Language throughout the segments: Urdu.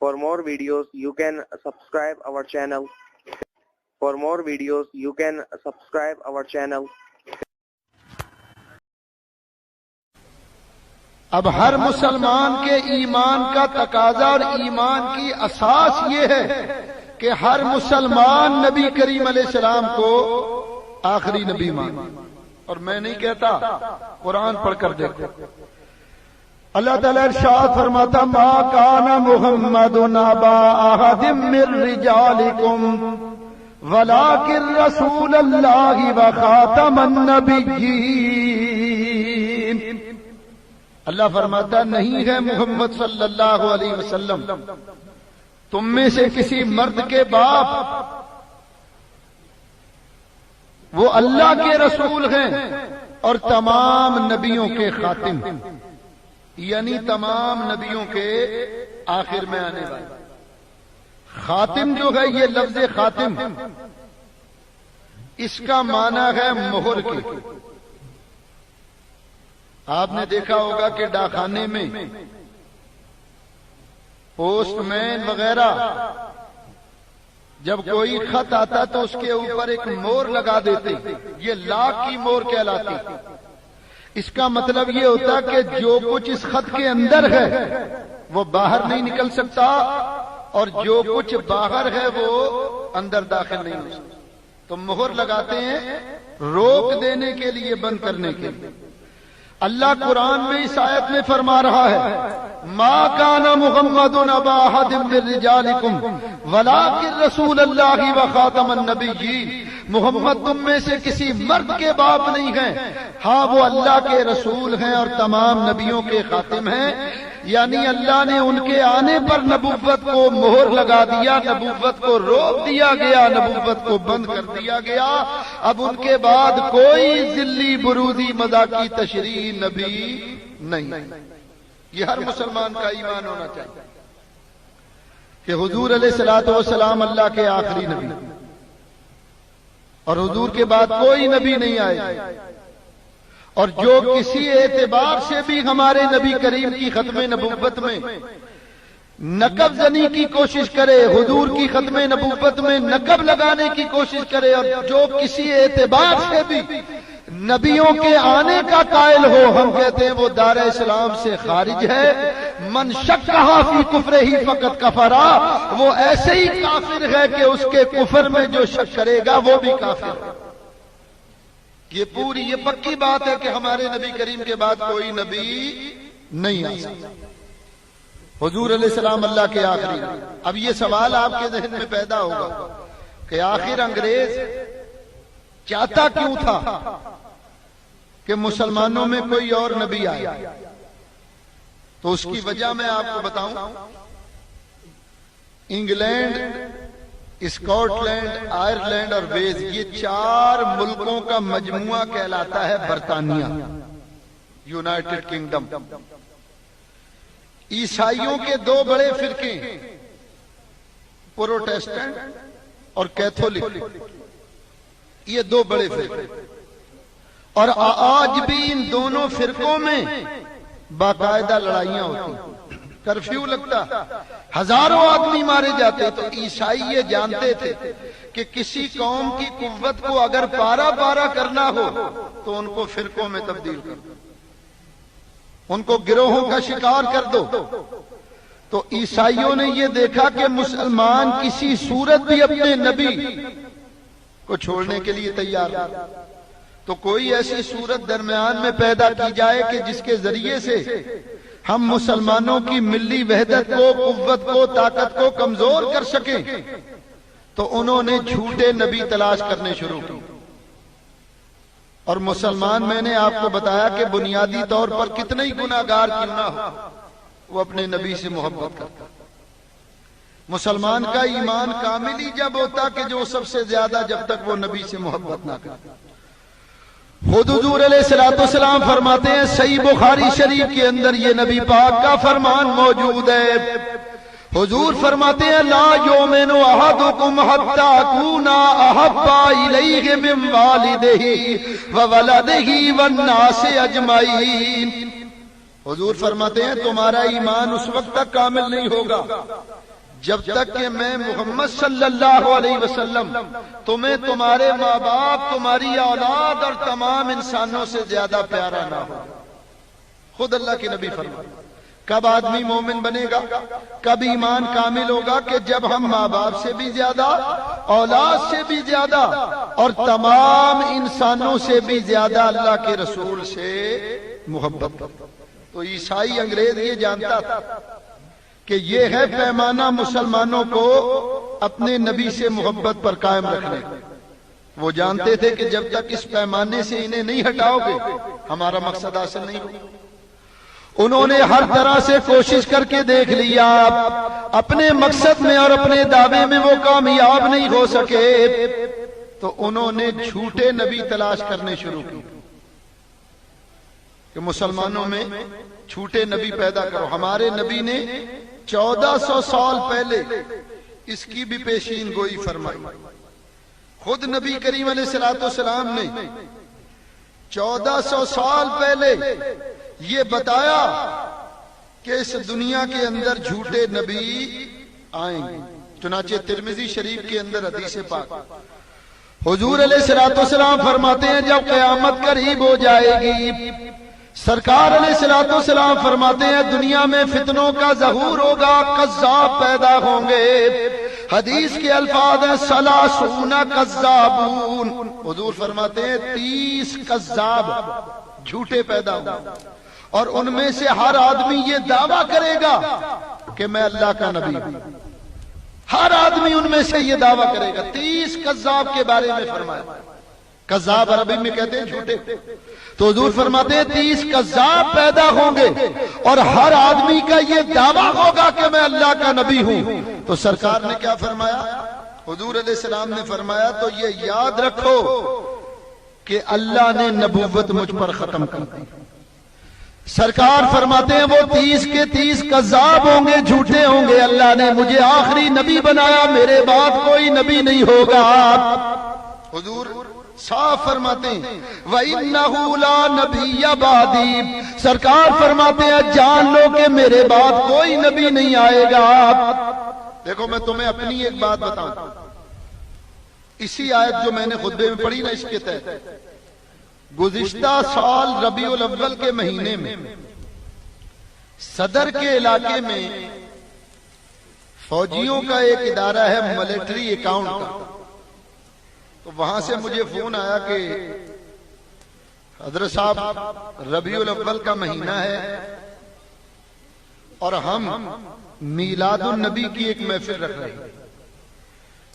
For more videos, you can subscribe our channel. For more videos, you can subscribe our channel. اب ہر مسلمان کے ایمان کا تقاضا اور ایمان کی اساس یہ ہے کہ ہر مسلمان نبی کریم علیہ السلام کو آخری نبی مانے. اور میں نہیں کہتا، قرآن پڑھ کر دیکھو. اللہ تعالیٰ ارشاد فرماتا ما کان محمد ابا احد من رجالکم ولکن رسول اللہ وخاتم النبیین. اللہ فرماتا نہیں ہے محمد صلی اللہ علیہ وسلم تم میں سے کسی مرد کے باپ، وہ اللہ کے رسول ہیں اور تمام نبیوں کے خاتم، یعنی تمام نبیوں کے آخر میں آنے والے. خاتم جو ہے، یہ لفظ خاتم اس کا معنی ہے مہر کی. آپ نے دیکھا ہوگا کہ ڈاکخانے میں پوسٹ مین وغیرہ جب کوئی خط آتا تو اس کے اوپر ایک مور لگا دیتے، یہ لاک کی مور کہلاتی. اس کا مطلب یہ ہوتا کہ جو کچھ اس خط کے اندر ہے وہ باہر نہیں نکل سکتا، اور جو کچھ باہر ہے وہ اندر داخل نہیں ہو سکتا. تو مہر لگاتے ہیں روک دینے کے لیے، بند کرنے کے لیے. اللہ قرآن میں اس آیت میں فرما رہا ہے ما کان محمد ابا احد من رجالکم ولکن رسول اللہ وخاتم النبیین. محمد تم میں سے کسی مرد کے باپ نہیں ہیں، ہاں وہ اللہ کے رسول ہیں اور تمام نبیوں کے خاتم ہیں. یعنی اللہ نے ان کے آنے پر نبوت کو مہر لگا دیا، نبوت کو روک دیا گیا، نبوت کو بند کر دیا گیا. اب ان کے بعد کوئی ذلی بروزی مذاقی تشریح نبی نہیں. یہ ہر مسلمان کا ایمان ہونا چاہیے کہ حضور علیہ الصلوۃ والسلام اللہ کے آخری نبی، اور حضور کے بعد کوئی نبی نہیں آئے. اور جو کسی اعتبار سے بھی ہمارے نبی کریم کی ختم نبوت میں نقب زنی کی کوشش کرے، حضور کی ختم نبوت میں نقب لگانے کی کوشش کرے، اور جو کسی اعتبار سے بھی نبیوں کے آنے کا قائل ہو، ہم کہتے ہیں وہ دار اسلام سے خارج ہے. من شکھا فی کفرہ فقط کفرا، وہ ایسے ہی کافر ہے کہ اس کے کفر میں جو شک کرے گا وہ بھی کافر ہے. یہ پکی بات ہے کہ ہمارے نبی کریم کے بعد کوئی نبی نہیں آ سکتا. حضور علیہ السلام اللہ کے آخری. اب یہ سوال آپ کے ذہن میں پیدا ہوگا کہ آخر انگریز چاہتا کیوں تھا کہ مسلمانوں میں کوئی اور نبی آئے؟ تو اس کی وجہ میں آپ کو بتاؤں. انگلینڈ، اسکاٹ لینڈ، آئرلینڈ اور ویلز، یہ 4 ملکوں کا مجموعہ کہلاتا ہے برطانیہ، یونائٹڈ کنگڈم. عیسائیوں کے 2 بڑے فرقے، پروٹیسٹنٹ اور کیتھولک، یہ 2 بڑے فرقے. اور آج بھی ان دونوں فرقوں میں باقاعدہ لڑائیاں ہوتی، کرفیو لگتا، ہزاروں آدمی مارے جاتے. تو عیسائی یہ جانتے تھے کہ کسی قوم کی قوت کو اگر پارا پارا کرنا ہو تو ان کو فرقوں میں تبدیل کر دو، ان کو گروہوں کا شکار کر دو. تو عیسائیوں نے یہ دیکھا کہ مسلمان کسی صورت بھی اپنے نبی کو چھوڑنے کے لیے تیار نہیں. تو کوئی ایسی صورت درمیان میں پیدا کی جائے کہ جس کے ذریعے سے ہم مسلمانوں کی ملی وحدت کو، قوت کو، طاقت کو کمزور کر سکیں. تو انہوں نے جھوٹے نبی تلاش کرنے شروع کی. اور مسلمان، میں نے آپ کو بتایا کہ بنیادی طور پر کتنے ہی گناہگار کیوں نہ ہو، وہ اپنے نبی سے محبت کرتا. مسلمان کا ایمان کامل ہی جب ہوتا کہ جو سب سے زیادہ جب تک وہ نبی سے محبت نہ کرتا. خود حضور علیہ الصلوۃ والسلام فرماتے ہیں، صحیح بخاری شریف کے اندر یہ نبی پاک کا فرمان موجود ہے. حضور فرماتے ہیں لا یؤمن احدکم حتی اکون احب الیہ من والدہ وولدہ والناس اجمعین. حضور فرماتے ہیں تمہارا ایمان اس وقت تک کامل نہیں ہوگا جب تک کہ میں محمد صلی اللہ علیہ وسلم تمہیں تمہارے ماں باپ، تمہاری اولاد اور تمام انسانوں سے زیادہ پیارا نہ ہو۔ خود اللہ کے نبی فرمائے کب آدمی مومن بنے گا، کب ایمان کامل ہوگا کہ جب ہم ماں باپ سے بھی زیادہ، اولاد سے بھی زیادہ اور تمام انسانوں سے بھی زیادہ اللہ کے رسول سے محبت کریں۔ تو عیسائی انگریز یہ جانتا تھا کہ یہ ہے پیمانہ مسلمانوں کو اپنے نبی سے محبت پر قائم رکھنے کا۔ وہ جانتے تھے کہ جب تک اس پیمانے سے انہیں نہیں ہٹاؤ گے ہمارا مقصد حاصل نہیں ہوگا۔ انہوں نے ہر طرح سے کوشش کر کے دیکھ لیا، اپنے مقصد میں اور اپنے دعوے میں وہ کامیاب نہیں ہو سکے، تو انہوں نے جھوٹے نبی تلاش کرنے شروع کی کہ مسلمانوں میں جھوٹے نبی پیدا کرو۔ ہمارے نبی نے 1400 سال پہلے اس کی بھی پیشین گوئی فرمائی۔ خود نبی کریم علیہ الصلوۃ والسلام نے 1400 سال پہلے یہ بتایا کہ اس دنیا کے اندر جھوٹے نبی آئیں گے۔ چنانچہ ترمذی شریف کے اندر حدیث پاک حضور علیہ الصلوۃ والسلام فرماتے ہیں جب قیامت قریب ہو جائے گی، سرکار علیہ الصلوۃ والسلام فرماتے ہیں دنیا میں فتنوں کا ظہور ہوگا، کذاب پیدا ہوں گے۔ حدیث کے الفاظ ہیں ثلاثون کذابون، حضور فرماتے ہیں 30 کذاب جھوٹے پیدا ہوں گے، اور ان میں سے ہر آدمی یہ دعویٰ کرے گا کہ میں اللہ کا نبی ہوں۔ ہر آدمی ان میں سے یہ دعویٰ کرے گا۔ 30 کذاب کے بارے میں فرمایا۔ کذاب عربی میں کہتے ہیں جھوٹے، تو حضور فرماتے ہیں 30 کذاب پیدا ہوں گے اور ہر آدمی کا یہ دعویٰ ہوگا کہ میں اللہ کا نبی ہوں۔ تو سرکار نے کیا فرمایا؟ حضور علیہ السلام نے فرمایا تو یہ یاد رکھو کہ اللہ نے نبوت مجھ پر ختم کر دی۔ سرکار فرماتے ہیں وہ 30 کے 30 کذاب ہوں گے، جھوٹے ہوں گے، اللہ نے مجھے آخری نبی بنایا، میرے بعد کوئی نبی نہیں ہوگا۔ حضور صاف فرماتے ہیں وَإِنَّهُ لَا نَبِيَّ بَعْدِي، سرکار فرماتے ہیں جان لو کہ میرے بعد کوئی نبی نہیں آئے گا۔ دیکھو میں تمہیں اپنی ایک بات بتاؤں، اسی آیت جو میں نے خطبے میں پڑھی نا اس کے تحت، گزشتہ سال ربیع الاول کے مہینے میں صدر کے علاقے میں فوجیوں کا ایک ادارہ ہے ملٹری اکاؤنٹ کا، تو وہاں سے مجھے فون آیا کہ حضرت صاحب ربیع الاول کا مہینہ ہے اور ہم میلاد النبی کی ایک محفل رکھ رہے ہیں،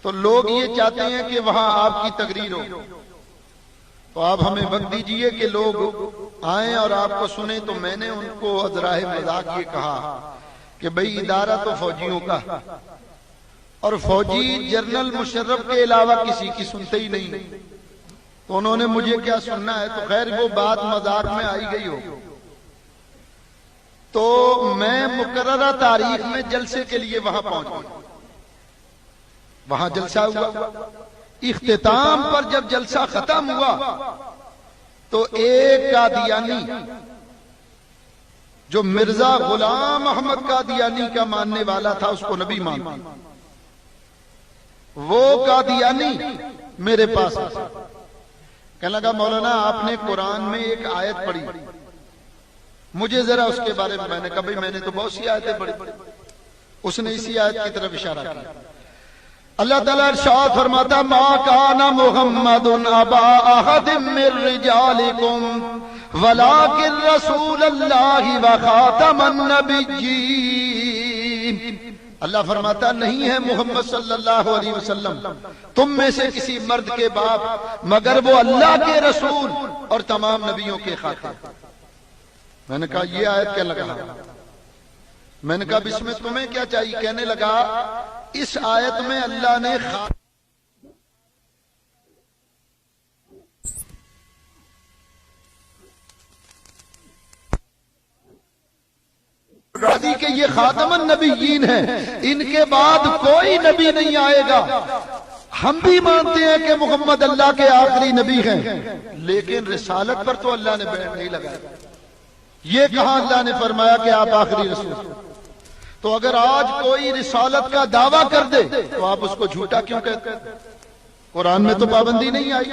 تو لوگ یہ چاہتے ہیں کہ وہاں آپ کی تقریر ہو، تو آپ ہمیں وقت دیجئے کہ لوگ آئیں اور آپ کو سنیں۔ تو میں نے ان کو ازراہ مذاق یہ کہا کہ بھئی ادارہ تو فوجیوں کا، اور فوجی جنرل مشرف کے علاوہ کسی کی سنتے ہی نہیں، تو انہوں نے مجھے کیا سننا ہے؟ تو خیر وہ بات مذاق میں آئی گئی ہو، تو میں مقررہ تاریخ میں جلسے کے لیے وہاں پہنچ گیا۔ وہاں جلسہ ہوا، اختتام پر جب جلسہ ختم ہوا تو ایک قادیانی جو مرزا غلام احمد قادیانی کا ماننے والا تھا، اس کو نبی مانتا، وہ قادیانی میرے پاس کہنے لگا مولانا آپ نے قرآن میں ایک آیت پڑھی، مجھے ذرا اس کے بارے میں نے کہا بھئی میں نے تو بہت سی آیتیں پڑھی۔ اس نے اسی آیت کی طرف اشارہ کیا۔ اللہ تعالیٰ ارشاد فرماتا ما کان محمد ابا احد من رجالکم ولکن رسول اللہ وخاتم النبیین۔ اللہ فرماتا نہیں ہے محمد صلی اللہ علیہ وسلم تم میں سے کسی مرد کے باپ، مگر وہ اللہ کے رسول اور تمام نبیوں کے خاتم۔ میں نے کہا یہ آیت کیا لگا؟ میں نے کہا اس میں تمہیں کیا چاہیے؟ کہنے لگا اس آیت میں اللہ نے کہ یہ خاتم النبیین ہیں، ان کے بعد کوئی نبی نہیں آئے گا۔ ہم بھی مانتے ہیں کہ محمد اللہ کے آخری نبی ہیں، لیکن رسالت پر تو اللہ نے بیان نہیں لگایا۔ یہ کہاں اللہ نے فرمایا کہ آپ آخری رسول؟ تو اگر آج کوئی رسالت کا دعویٰ کر دے تو آپ اس کو جھوٹا کیوں کہتے ہیں؟ قرآن میں تو پابندی نہیں آئی.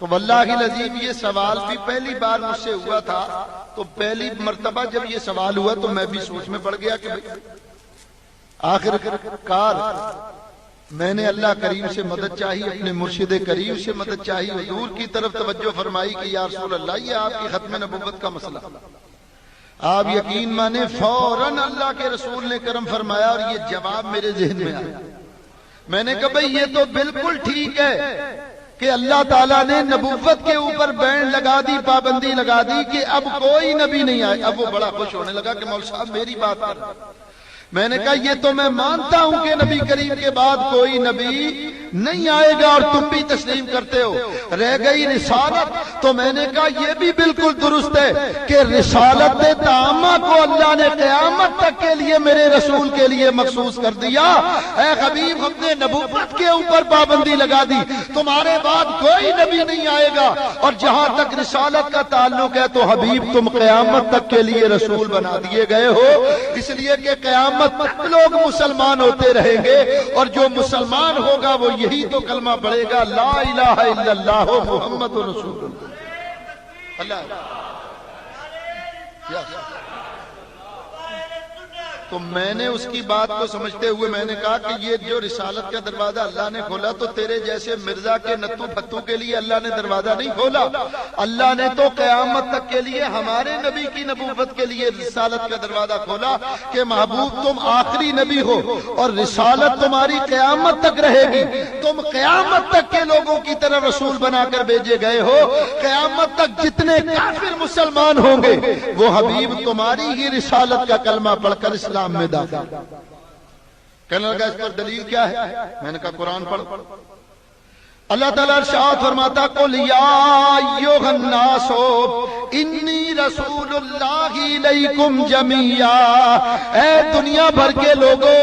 تو واللہ العظیم یہ سوال بھی پہلی بار مجھ سے ہوا تھا، تو پہلی مرتبہ جب یہ سوال ہوا تو میں بھی سوچ میں پڑ گیا کہ آخر کار میں نے اللہ کریم سے مدد چاہی، اپنے مرشد کریم سے مدد چاہی، حضور کی طرف توجہ فرمائی کہ یا رسول اللہ یہ آپ کی ختم نبوت کا مسئلہ. آپ یقین مانے فوراً اللہ کے رسول نے کرم فرمایا اور یہ جواب میرے ذہن میں آیا. میں نے کہا بھئی یہ تو بالکل ٹھیک ہے کہ اللہ تعالیٰ نے نبوت کے اوپر بین لگا دی، پابندی لگا دی کہ اب کوئی نبی نہیں آئے. اب وہ بڑا خوش ہونے لگا کہ مول صاحب میری بات کر. میں نے کہا یہ تو میں مانتا ہوں کہ نبی کریم کے بعد کوئی نبی نہیں آئے گا اور تم بھی تسلیم کرتے ہو. رہ گئی رسالت، تو میں نے کہا یہ بھی بالکل درست ہے کہ رسالت تامہ کو اللہ نے قیامت تک کے لیے میرے رسول کے لیے مخصوص کر دیا. اے حبیب ہم نے نبوت کے اوپر پابندی لگا دی، تمہارے بعد کوئی نبی نہیں آئے گا. اور جہاں تک رسالت کا تعلق ہے تو حبیب تم قیامت تک کے لیے رسول بنا دیے گئے ہو، اس لیے کہ قیامت تک لوگ مسلمان ہوتے رہیں گے، اور جو مسلمان ہوگا وہ یہی تو کلمہ پڑھے گا لا الہ الا اللہ محمد رسول اللہ. تو میں نے اس کی بات کو سمجھتے ہوئے میں نے کہا کہ یہ جو رسالت کا دروازہ اللہ نے کھولا تو تیرے جیسے مرزا کے نتو پھتو کے لیے اللہ نے دروازہ نہیں کھولا. اللہ نے تو قیامت تک کے لیے ہمارے نبی کی نبوت کے لیے رسالت کا دروازہ کھولا کہ محبوب تم آخری نبی ہو اور رسالت تمہاری قیامت تک رہے گی. تم قیامت تک کے لوگوں کی طرف رسول بنا کر بھیجے گئے ہو. قیامت تک جتنے کافر مسلمان ہوں گے وہ حبیب تمہاری ہی رسالت کا کلمہ پڑھ کر اسلام میں داخل. کہنے لگا اس پر دلیل کیا ہے؟ میں نے کہا قرآن پڑھ. اللہ تعالیٰ ارشاد فرماتا قل یا ایھا الناس انی رسول اللہ الیکم جمیعا. اے دنیا بھر کے لوگوں،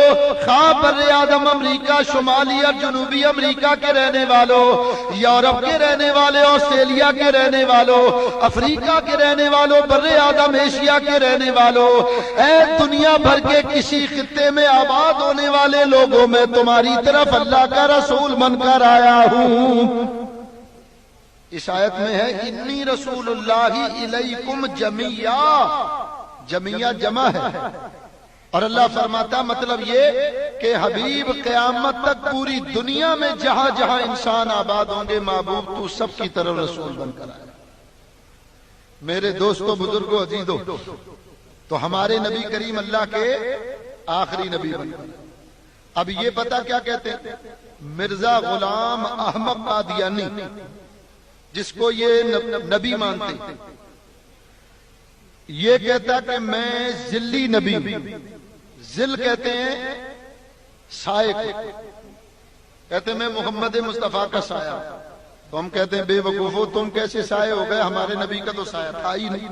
خواہ بر اعظم امریکہ، شمالی اور جنوبی امریکہ کے رہنے والوں، یورپ کے رہنے والے، آسٹریلیا کے رہنے والوں، افریقہ کے رہنے والوں، بر اعظم ایشیا کے رہنے والوں، اے دنیا بھر کے کسی خطے میں آباد ہونے والے لوگوں، میں تمہاری طرف اللہ کا رسول بن کر آیا ہوں. اس آیت میں ہے انی رسول اللہ الیکم جمیعا. جمیعا جمع ہے، اور اللہ فرماتا مطلب یہ کہ حبیب قیامت تک پوری دنیا میں جہاں جہاں انسان آباد ہوں گے محبوب تو سب کی طرف رسول بن کر آیا. میرے دوستو، بزرگوں، عزیزوں، تو ہمارے نبی کریم اللہ کے آخری نبی بن کر. اب یہ پتہ کیا کہتے ہیں؟ مرزا غلام احمد قادیانی، جس کو یہ نبی مانتے، یہ کہتا کہ میں ذلی نبی ہوں. ذل کہتے ہیں سائے کو، کہتے ہیں میں محمد مصطفیٰ کا سایہ. تو ہم کہتے ہیں بے وقوفو، تم کیسے سائے ہو گئے؟ ہمارے نبی کا تو سایہ تھا ہی نہیں،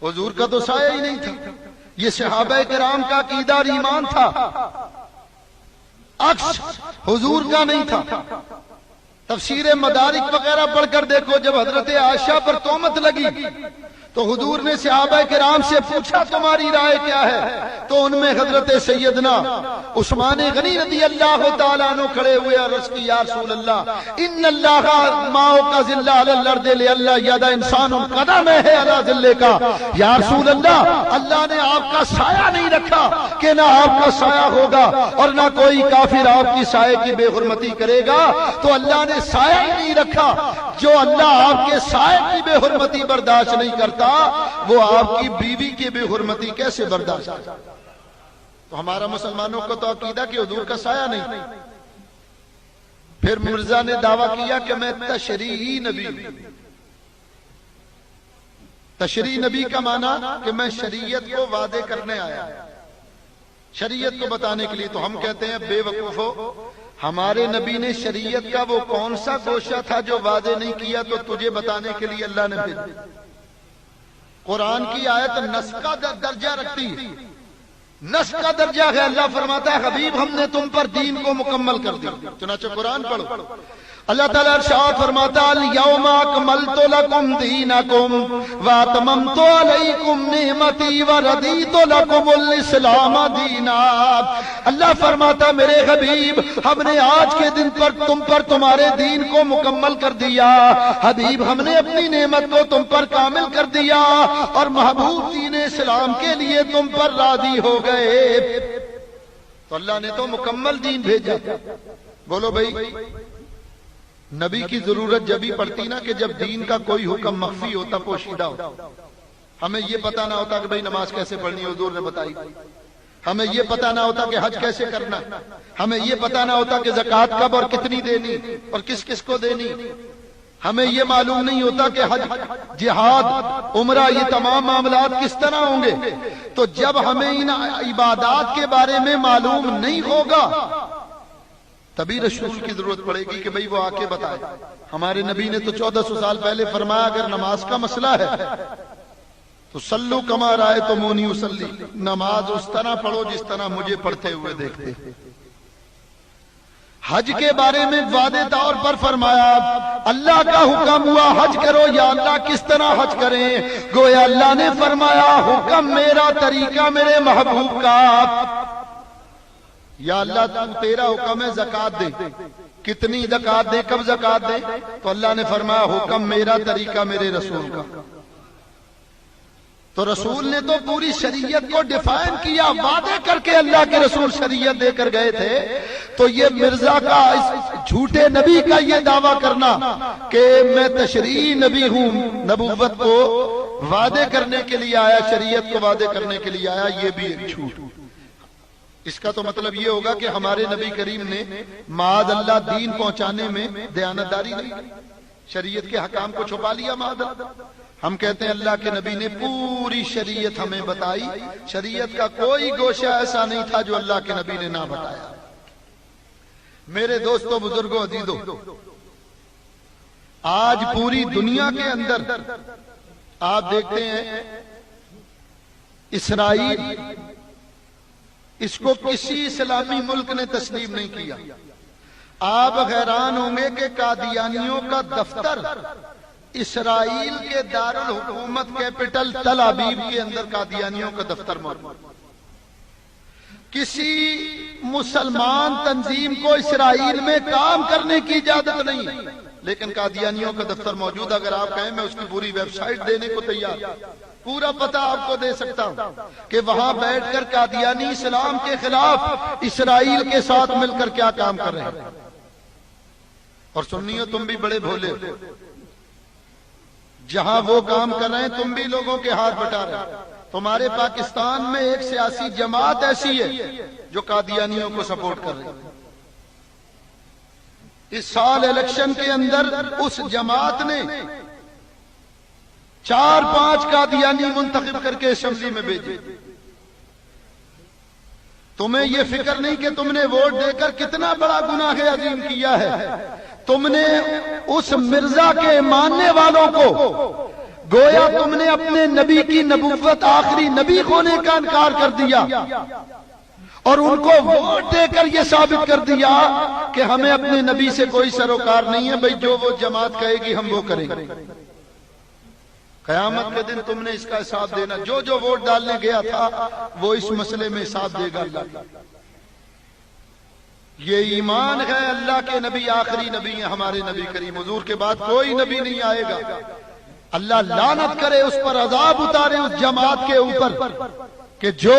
حضور کا تو سایہ ہی نہیں تھا. یہ صحابہ کرام کا عقیدہ اور ایمان تھا، عکس حضور کا نہیں تھا. تفسیر مدارک وغیرہ پڑھ کر دیکھو، جب حضرت عائشہ پر تہمت لگی تو حضور نے صحابہ کرام سے پوچھا تمہاری رائے کیا ہے؟ تو ان میں حضرت سیدنا عثمان غنی رضی اللہ تعالیٰ عنہ کھڑے ہوئے اور عرض کی یا رسول اللہ ان اللہ ماؤ کا ذلہ علی الارض لئلا یدا انسان قدم ہے علی ذلہ کا. یا رسول اللہ، اللہ نے آپ کا سایہ نہیں رکھا کہ نہ آپ کا سایہ ہوگا اور نہ کوئی کافر آپ کی سایہ کی بے حرمتی کرے گا. تو اللہ نے سایہ ہی نہیں رکھا. جو اللہ آپ کے سایہ کی بے حرمتی برداشت نہیں کرتا وہ آپ کی بیوی کی بے حرمتی کیسے برداشت کرتا؟ تو ہمارا مسلمانوں کو تو عقیدہ کہ حضور کا سایہ نہیں. پھر مرزا نے دعویٰ کیا کہ میں تشریعی نبی ہوں. تشریعی نبی کا معنی کہ میں شریعت کو واضح کرنے آیا، شریعت کو بتانے کے لیے. تو ہم کہتے ہیں بے وقوفو، ہمارے نبی نے شریعت کا وہ کون سا گوشہ تھا جو واضح نہیں کیا تو تجھے بتانے کے لیے اللہ نے بھیجا. قرآن کی آیت نسخ کا درجہ رکھتی ہے. نس کا درجہ ہے. اللہ فرماتا ہے حبیب ہم نے تم پر دین کو مکمل کر دیا. چنانچہ قرآن پڑھو. اللہ تعالیٰ ارشاد فرماتا الیوم اکملت لکم دینکم واتممت علیکم نعمتی وردیت لکم الاسلام دینا. اللہ فرماتا میرے حبیب ہم نے آج کے دن پر تم پر تمہارے دین کو مکمل کر دیا. حبیب ہم نے اپنی نعمت کو تم پر کامل کر دیا اور محبوب دین اسلام کے لیے تم پر راضی ہو گئے. تو اللہ نے تو مکمل دین بھیجا. بولو بھائی نبی کی ضرورت جب ہی پڑتی نا کہ جب دین کا کوئی حکم مخفی ہوتا پوشیدہ ہوتا. ہمیں یہ پتا نہ ہوتا کہ بھئی نماز کیسے پڑھنی ہے حضور نے بتائی. ہمیں یہ پتا نہ ہوتا کہ حج کیسے کرنا. ہمیں یہ پتا نہ ہوتا کہ زکوٰۃ کب اور کتنی دینی اور کس کس کو دینی. ہمیں یہ معلوم نہیں ہوتا کہ حج جہاد عمرہ یہ تمام معاملات کس طرح ہوں گے. تو جب ہمیں ان عبادات کے بارے میں معلوم نہیں ہوگا تبھی رسول کی ضرورت پڑے گی کہ بھئی وہ آ کے بتائے. ہمارے نبی نے تو 1400 سال پہلے فرمایا اگر نماز کا مسئلہ ہے تو صلو کما رأیتمونی اصلی, نماز اس طرح پڑھو جس طرح مجھے پڑھتے ہوئے دیکھتے. حج کے بارے میں واضح طور پر فرمایا اللہ کا حکم ہوا حج کرو. یا اللہ کس طرح حج کریں؟ گویا اللہ نے فرمایا حکم میرا طریقہ میرے محبوب کا. یا اللہ تیرا حکم ہے زکوٰۃ دے. کتنی زکوٰۃ دے کب زکوٰۃ دے؟ تو اللہ نے فرمایا حکم میرا طریقہ میرے رسول کا. تو رسول نے تو پوری شریعت کو ڈیفائن کیا. وعدے کر کے اللہ کے رسول شریعت دے کر گئے تھے. تو یہ مرزا کا اس جھوٹے نبی کا یہ دعویٰ کرنا کہ میں تشریعی نبی ہوں, نبوت کو وعدے کرنے کے لیے آیا, شریعت کو وعدے کرنے کے لیے آیا, یہ بھی ایک جھوٹ. اس کا تو مطلب یہ ہوگا کہ ہمارے نبی کریم نے معاذ اللہ دین پہنچانے میں دیانتداری نہیں, شریعت کے حکام کو چھپا لیا. معاذ اللہ ہم کہتے ہیں اللہ کے نبی نے پوری شریعت ہمیں بتائی. شریعت کا کوئی گوشہ ایسا نہیں تھا جو اللہ کے نبی نے نہ بتایا. میرے دوستو بزرگوں عزیزو, آج پوری دنیا کے اندر آپ دیکھتے ہیں اسرائیل, اس کو کسی اسلامی ملک نے تسلیم نہیں کیا. آپ حیران ہوں گے کہ قادیانیوں کا دفتر اسرائیل کے دارالحکومت کیپٹل تل ابیب کے اندر قادیانیوں کا دفتر موجود. کسی مسلمان تنظیم کو اسرائیل میں کام کرنے کی اجازت نہیں, لیکن قادیانیوں کا دفتر موجود. اگر آپ کہیں میں اس کی پوری ویب سائٹ دینے کو تیار, پورا پتہ آپ کو دے سکتا ہوں کہ وہاں بیٹھ کر قادیانی اسلام کے خلاف اسرائیل کے ساتھ مل کر کیا کام کر رہے ہیں. اور سنیو تم بھی بڑے بھولے, جہاں وہ کام کر رہے ہیں تم بھی لوگوں کے ہاتھ بٹا رہے ہیں. تمہارے پاکستان میں ایک سیاسی جماعت ایسی ہے جو قادیانیوں کو سپورٹ کر رہی ہے. اس سال الیکشن کے اندر اس جماعت نے 4-5 قادیانی منتخب کر کے اسمبلی میں بھیجے. تمہیں یہ فکر نہیں کہ تم نے ووٹ دے کر کتنا بڑا گناہ عظیم کیا ہے. تم نے اس مرزا کے ماننے والوں کو گویا تم نے اپنے نبی کی نبوت آخری نبی ہونے کا انکار کر دیا اور ان کو ووٹ دے کر یہ ثابت کر دیا کہ ہمیں اپنے نبی سے کوئی سروکار نہیں ہے. بھئی جو وہ جماعت کہے گی ہم وہ کریں گے. قیامت کے دن تم نے اس کا حساب دینا. جو جو ووٹ ڈالنے گیا تھا وہ اس مسئلے میں حساب دے گا اللہ. یہ ایمان ہے اللہ کے نبی آخری نبی ہیں, ہمارے نبی کریم حضور کے بعد کوئی نبی نہیں آئے گا. اللہ لعنت کرے, اس پر عذاب اتارے اس جماعت کے اوپر کہ جو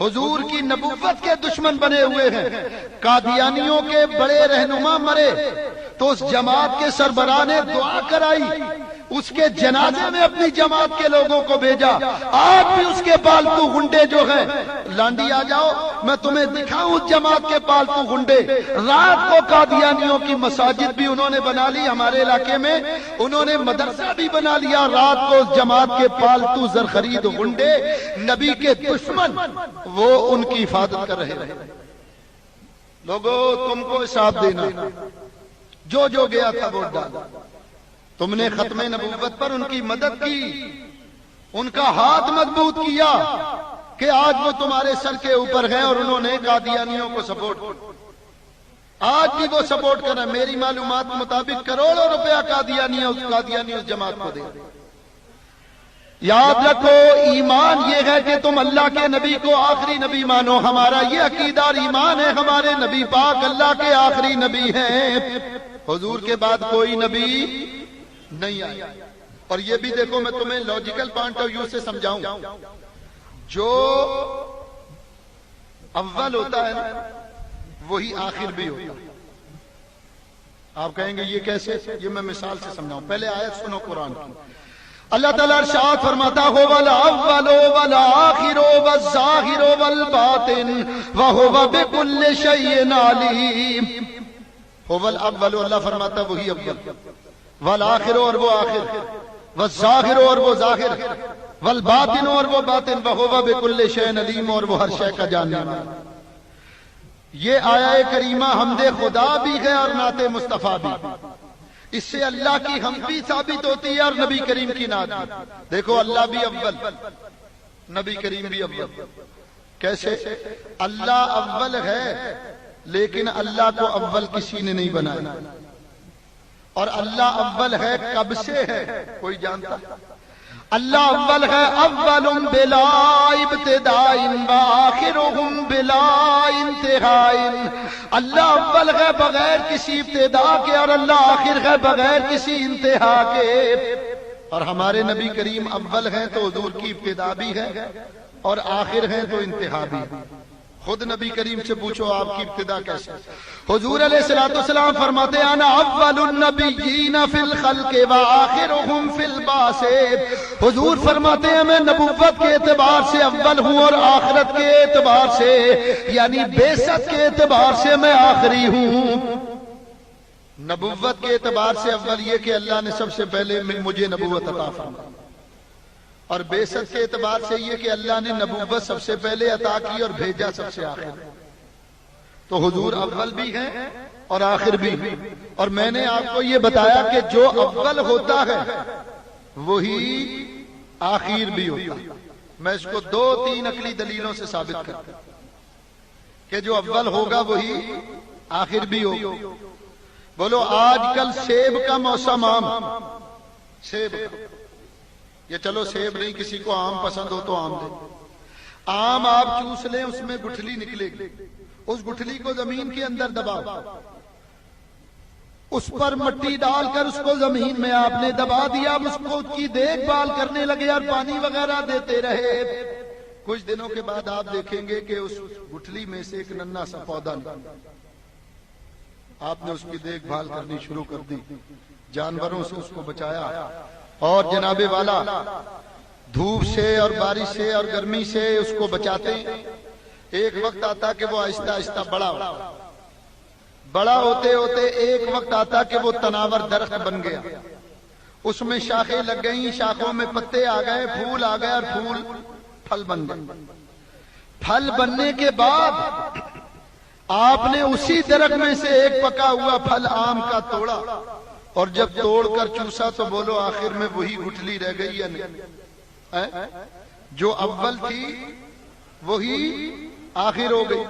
حضور کی نبوت کے دشمن بنے ہوئے ہیں. قادیانیوں کے بڑے رہنما مرے تو اس جماعت کے سربراہ نے دعا کرائی, اس کے جنازے میں اپنی جماعت کے لوگوں کو بھیجا. آج بھی اس کے پالتو گنڈے جو ہیں, لانڈی آ جاؤ میں تمہیں دکھاؤں اس جماعت کے پالتو گنڈے. رات کو قادیانیوں کی مساجد بھی انہوں نے بنا لی, ہمارے علاقے میں انہوں نے مدرسہ بھی بنا لیا. رات کو اس جماعت کے پالتو زرخرید گنڈے نبی کے دشمن وہ ان کی حفاظت کر رہے ہیں. لوگوں تم کو حساب دینا, جو جو گیا تھا ووٹ ڈالا. تم نے ختم نبوت پر ان کی مدد کی, ان کا ہاتھ مضبوط کیا. کہ آج وہ تمہارے سر کے اوپر ہیں اور انہوں نے قادیانیوں کو سپورٹ کیا، آج بھی وہ سپورٹ کر رہے ہیں۔ میری معلومات کے مطابق کروڑوں روپیہ قادیانی اس جماعت کو دے۔ یاد رکھو ایمان یہ ہے کہ تم اللہ کے نبی کو آخری نبی مانو۔ ہمارا یہ عقیدہ اور ایمان ہے، ہمارے نبی پاک اللہ کے آخری نبی ہیں، حضور کے بعد کوئی نبی نہیں آیا۔ اور یہ بھی دیکھو، میں تمہیں لاجیکل پوائنٹ آف ویو سے سمجھاؤں، جو اول ہوتا ہے نا وہی آخر بھی ہوتا ہے۔ آپ کہیں گے یہ کیسے؟ یہ میں مثال سے سمجھاؤں، پہلے آیت سنو قرآن کی۔ اللہ تعالیٰ ارشاد فرماتا ہے وَالْأَوَّلُ وَالْآخِرُ وَالظَّاهِرُ وَالْبَاطِنُ وَهُوَ بِكُلِّ شَيْءٍ عَلِيمٌ۔ هو الاول، اللہ فرماتا ہے وہی اول، والآخر اور وہ آخر، والظاہر اور وہ ظاہر، والباطن اور وہ باطن، وَهُوَ بِكُلِّ شَيْءٍ عَلِيمٌ اور وہ ہر شے کا جاننے والا۔ یہ آیہ کریمہ حمد خدا بھی ہے اور نعت مصطفیٰ بھی۔ اس سے اللہ کی حمد بھی ثابت ہوتی ہے اور نبی کریم کی نعت بھی۔ دیکھو اللہ بھی اول، نبی کریم بھی اول۔ کیسے؟ اللہ اول ہے لیکن اللہ کو اول کسی نے نہیں بنایا، اور اللہ اول ہے کب سے ہے کوئی جانتا؟ اللہ اول ہے، اول بلا ابتداء وآخرهم بلا انتہاء۔ اللہ اول ہے بغیر کسی ابتدا کے، اور اللہ آخر ہے بغیر کسی انتہا کے۔ اور ہمارے نبی کریم اول ہیں تو حضور کی ابتدا بھی ہے اور آخر ہیں تو انتہا بھی۔ خود نبی کریم سے پوچھو آپ کی ابتدا کیسے؟ حضور علیہ الصلوۃ والسلام فرماتے ہیں انا اول النبیین فی الخلق وآخرهم فی البعث۔ حضور فرماتے ہیں میں نبوت کے اعتبار سے اول ہوں اور آخرت کے اعتبار سے، یعنی بعثت کے اعتبار سے میں آخری ہوں۔ نبوت کے اعتبار سے اول یہ کہ اللہ نے سب سے پہلے مجھے نبوت عطا فرمائی، اور بعثت کے اعتبار سے یہ کہ اللہ نے نبوت سب سے پہلے عطا کی اور بھیجا سب سے آخر۔ تو حضور اول بھی ہیں اور آخر بھی۔ اور میں نے آپ کو یہ بتایا کہ جو اول ہوتا ہے وہی آخر بھی ہوتا ہے۔ میں اس کو 2-3 عقلی دلیلوں سے ثابت کرتا ہوں کہ جو اول ہوگا وہی آخر بھی ہوگا۔ بولو آج کل سیب کا موسم، سیب، یہ چلو سیب نہیں، کسی کو آم پسند ہو تو آم دے۔ آم آپ چوس لیں اس میں گٹھلی نکلے گی، اس گٹھلی کو زمین کے اندر دباؤ، اس پر مٹی ڈال کر اس کو زمین میں آپ نے دبا دیا، اب اس کو کی دیکھ بھال کرنے لگے اور پانی وغیرہ دیتے رہے۔ کچھ دنوں کے بعد آپ دیکھیں گے کہ اس گٹھلی میں سے ایک ننھا سا پودا نکلا۔ آپ نے اس کی دیکھ بھال کرنی شروع کر دی، جانوروں سے اس کو بچایا، اور جناب والا دھوپ سے اور بارش سے اور گرمی سے اس کو بچاتے ہیں۔ ایک وقت آتا کہ وہ آہستہ آہستہ بڑا ہوتے ہوتے ایک وقت آتا کہ وہ تناور درخت بن گیا، اس میں شاخیں لگ گئیں، شاخوں میں پتے آ گئے، پھول آ گئے، اور پھول پھل بن گئے۔ پھل بننے کے بعد آپ نے اسی درخت میں سے ایک پکا ہوا پھل آم کا توڑا، اور جب توڑ کر چوسا تو بولو آخر میں وہی گٹھلی رہ گئی یا نہیں؟ جو اول تھی وہی آخر ہو گئی۔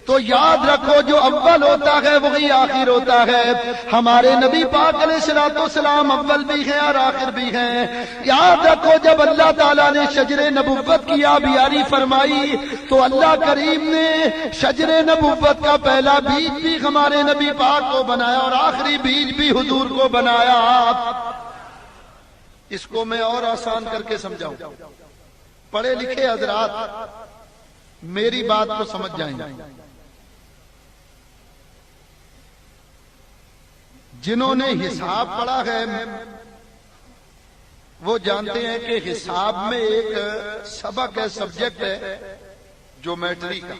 تو یاد رکھو جو اول ہوتا ہے وہی آخر ہوتا ہے۔ ہمارے نبی پاک علیہ الصلوۃ والسلام اول بھی ہیں اور آخر بھی ہیں۔ یاد رکھو جب اللہ تعالیٰ نے شجر نبوت کی آبیاری فرمائی تو اللہ کریم نے شجر نبوت کا پہلا بیج بھی ہمارے نبی پاک کو بنایا اور آخری بیج بھی حضور کو بنایا۔ اس کو میں اور آسان کر کے سمجھاؤں، پڑھے لکھے حضرات میری بات کو سمجھ جائیں گے۔ جنہوں نے حساب پڑھا ہے وہ جانتے ہیں کہ حساب میں ایک سبق ہے، سبجیکٹ ہے جیومیٹری کا،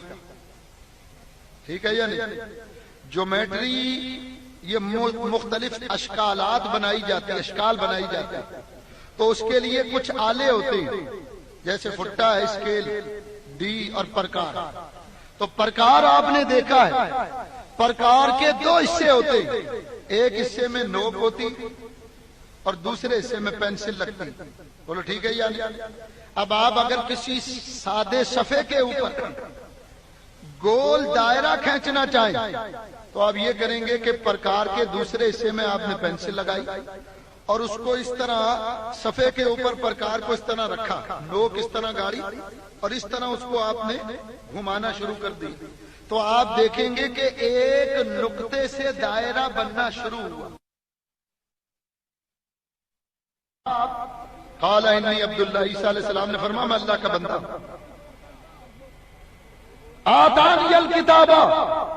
ٹھیک ہے یا نہیں؟ جیومیٹری یہ مختلف اشکالات بنائی جاتی ہیں، اشکال بنائی جاتی ہیں، تو اس کے لیے کچھ آلے ہوتے ہیں، جیسے فٹا ہے، اسکیل، ڈی اور پرکار۔ تو پرکار آپ نے دیکھا ہے، پرکار کے 2 حصے ہوتے ہیں، ایک حصے میں نوک ہوتی اور دوسرے حصے میں پینسل لگتی۔ بولو ٹھیک ہے یا نہیں؟ اب آپ اگر کسی سادے صفحے کے اوپر گول دائرہ کھینچنا چاہیں تو آپ یہ کریں گے کہ پرکار کے دوسرے حصے میں آپ نے پینسل لگائی اور اس کو اس طرح صفحے کے اوپر پرکار کو اس طرح رکھا، نوک اس طرح گاڑی اور اس طرح اس کو آپ نے گھمانا شروع کر دی، تو آپ دیکھیں گے کہ ایک نقطے سے دائرہ بننا شروع ہوا۔ قال انی عبداللہ، عیسیٰ علیہ السلام نے فرمایا میں اللہ کا بندہ ہوں۔ آتانی الکتاب،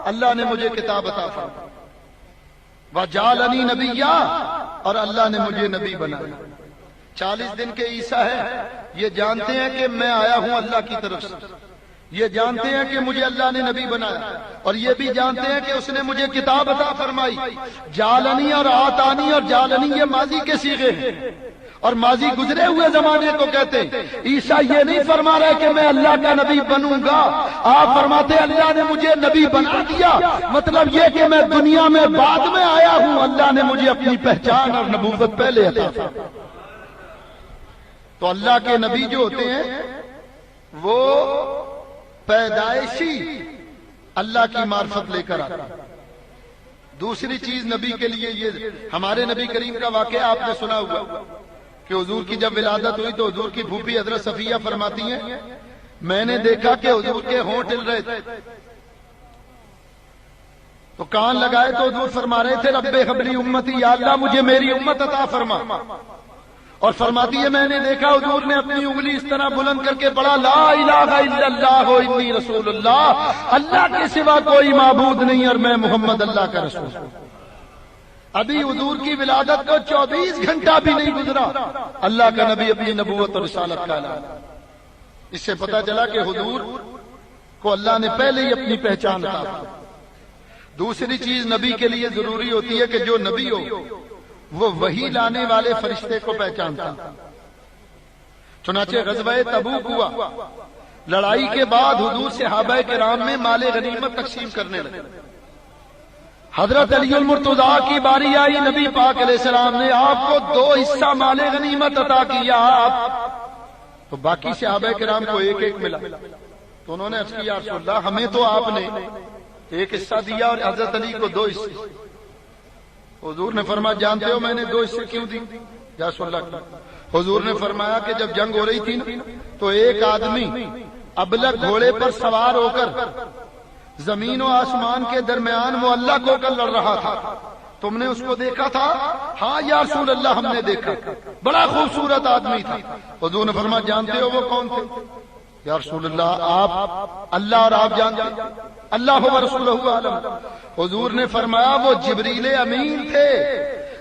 اللہ نے مجھے کتاب عطا فرمائی، وجعلنی نبیا، اور اللہ نے مجھے نبی بنایا۔ 40 دن کے عیسیٰ ہے، یہ جانتے ہیں کہ میں آیا ہوں اللہ کی طرف سے، یہ جانتے ہیں کہ مجھے اللہ نے نبی بنایا، اور یہ بھی جانتے ہیں کہ اس نے مجھے کتاب عطا فرمائی۔ جعلنی اور آتانی اور جعلنی یہ ماضی کے صیغے ہیں، اور ماضی گزرے ہوئے زمانے کو کہتے ہیں۔ عیسیٰ یہ نہیں فرما رہے کہ میں اللہ کا نبی بنوں گا، آپ فرماتے اللہ نے مجھے نبی بنا دیا، مطلب یہ کہ میں دنیا میں بعد میں آیا ہوں، اللہ نے مجھے اپنی پہچان اور نبوت پہلے عطا فرمائی۔ تو اللہ کے نبی جو ہوتے ہیں وہ پیدائشی اللہ کی معرفت لے کر آتے ہیں۔ دوسری چیز نبی کے لیے یہ، ہمارے نبی کریم کا واقعہ آپ نے سنا ہوا کہ حضور کی جب ولادت ہوئی تو حضور کی پھوپھی حضرت صفیہ فرماتی ہیں میں نے دیکھا کہ حضور کے ہونٹ ہل رہے تھے، تو کان لگائے تو حضور فرما رہے تھے رب حبلی امتی، یا اللہ مجھے میری امت عطا فرما، اور فرماتی ہے میں نے دیکھا حضور نے اپنی انگلی اس طرح بلند کر کے پڑھا لا الہ الا اللہ انی رسول اللہ، اللہ کے سوا کوئی معبود نہیں اور میں محمد اللہ کا رسول ہوں۔ ابھی حضور کی ولادت کو 24 گھنٹہ بھی نہیں گزرا، اللہ کا نبی اپنی نبوت اور رسالت کا اعلان۔ اس سے پتہ چلا کہ حضور کو اللہ نے پہلے ہی اپنی پہچان عطا کی۔ دوسری چیز نبی کے لیے ضروری ہوتی ہے کہ جو نبی ہو وہ وحی لانے والے فرشتے کو پہچانتا۔ چنانچہ غزوہ تبوک ہوا، لڑائی کے بعد حضور صحابہ کرام میں مال غنیمت تقسیم کرنے لگے۔ حضرت علی المرتضیٰ کی باری آئی، نبی پاک علیہ السلام نے آپ کو 2 حصہ مال غنیمت عطا کیا، تو باقی صحابہ کرام کو ایک ایک ملا، تو انہوں نے عرض کیا یا رسول اللہ ہمیں تو آپ نے ایک حصہ دیا اور حضرت علی کو 2 حصے۔ حضور نے فرمایا جانتے ہو میں نے 2 حصے کیوں دی یا رسول اللہ؟ حضور نے فرمایا کہ جب جنگ ہو رہی تھی تو ایک آدمی ابلک گھوڑے پر سوار ہو کر زمین و آسمان کے درمیان وہ اللہ کو کر لڑ رہا تھا، تم نے اس کو دیکھا تھا؟ ہاں یا رسول اللہ ہم نے دیکھا، بڑا خوبصورت آدمی تھا۔ حضور نے فرمایا جانتے ہو وہ کون تھے یا رسول اللہ؟ آپ اللہ اور آپ جانتے ہیں؟ اللہ و رسولہ عالم۔ حضور نے فرمایا وہ جبریل امین تھے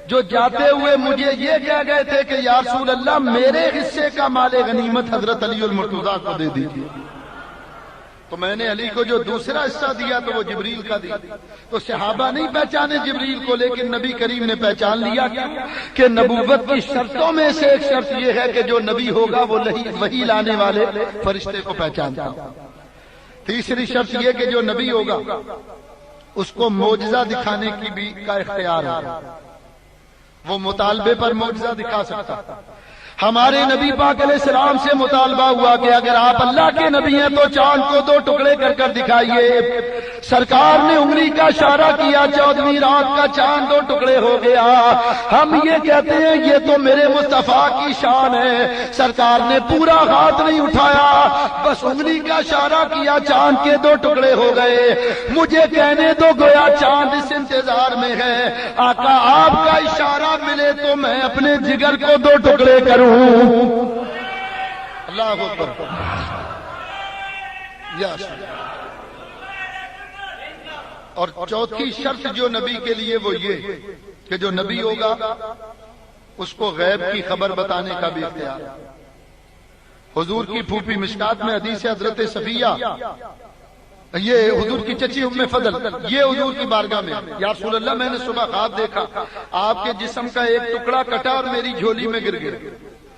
جو جاتے ہوئے مجھے یہ کہہ گئے تھے کہ یا رسول اللہ میرے حصے کا مال غنیمت حضرت علی المرتضیٰ کو دے دیجیے، تو میں نے علی کو جو دوسرا حصہ دیا تو وہ جبریل کا دیا۔ تو صحابہ نہیں پہچانے جبریل کو، لیکن نبی کریم نے پہچان لیا کہ نبوت کی شرطوں میں سے ایک شرط یہ ہے کہ جو نبی ہوگا وہ وحی لانے والے فرشتے کو پہچانتا۔ تیسری شرط یہ کہ جو نبی ہوگا اس کو معجزہ دکھانے کی بھی کا اختیار ہوگا، وہ مطالبے پر معجزہ دکھا سکتا۔ ہمارے نبی پاک علیہ السلام سے مطالبہ ہوا کہ اگر آپ اللہ کے نبی ہیں تو چاند کو 2 ٹکڑے کر کر دکھائیے۔ سرکار نے انگلی کا اشارہ کیا، 14ویں رات کا چاند 2 ٹکڑے ہو گیا۔ ہم یہ کہتے ہیں یہ تو میرے مصطفیٰ کی شان ہے، سرکار نے پورا ہاتھ نہیں اٹھایا، بس انگلی کا اشارہ کیا، چاند کے 2 ٹکڑے ہو گئے۔ مجھے کہنے دو گویا چاند اس انتظار میں ہے، آقا آپ کا اشارہ ملے تو میں اپنے جگر کو 2 ٹکڑے کروں۔ اللہ اکبر۔ اور چوتھی شرط جو نبی کے لیے وہ یہ کہ جو نبی ہوگا اس کو غیب کی خبر بتانے کا بھی اختیار۔ حضور کی پھوپھی مشکات میں حدیث حضرت صفیہ، یہ حضور کی چچی ام فضل، یہ حضور کی بارگاہ میں یا رسول اللہ میں نے صبح خواب دیکھا آپ کے جسم کا ایک ٹکڑا کٹا اور میری جھولی میں گر گیا۔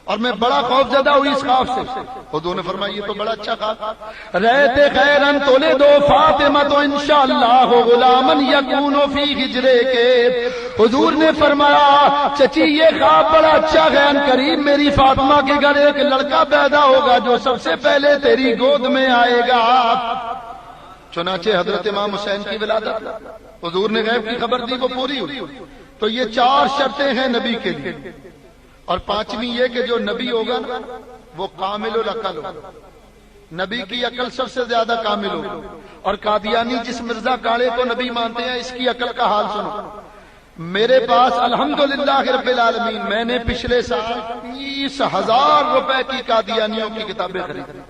اور میں بڑا خوف زدہ ہوئی اس خوف سے. حضور نے فرمایا یہ تو بڑا اچھا خواب. رہتے خیرن تولد فاطمہ تو انشاءاللہ غلامن یکون فی ہجرے کے. حضور نے فرمایا چچی یہ خواب بڑا اچھا ہے، ان قریب میری فاطمہ کے گھر ایک لڑکا پیدا ہوگا جو سب سے پہلے تیری گود میں آئے گا. چنانچہ حضرت امام حسین کی ولادت حضور نے غیب کی خبر دی، وہ پوری ہوئی. تو یہ 4 شرطیں ہیں نبی کے لیے، اور 5ویں یہ کہ جو نبی ہوگا نا وہ کامل العقل ہوگا. نبی کی عقل سب سے زیادہ کامل ہوگی. اور قادیانی جس مرزا کاڑے کو نبی مانتے ہیں اس کی عقل کا حال سنو. میرے پاس الحمدللہ رب العالمین میں نے پچھلے سال 30,000 روپے کی قادیانیوں کی کتابیں خریدی.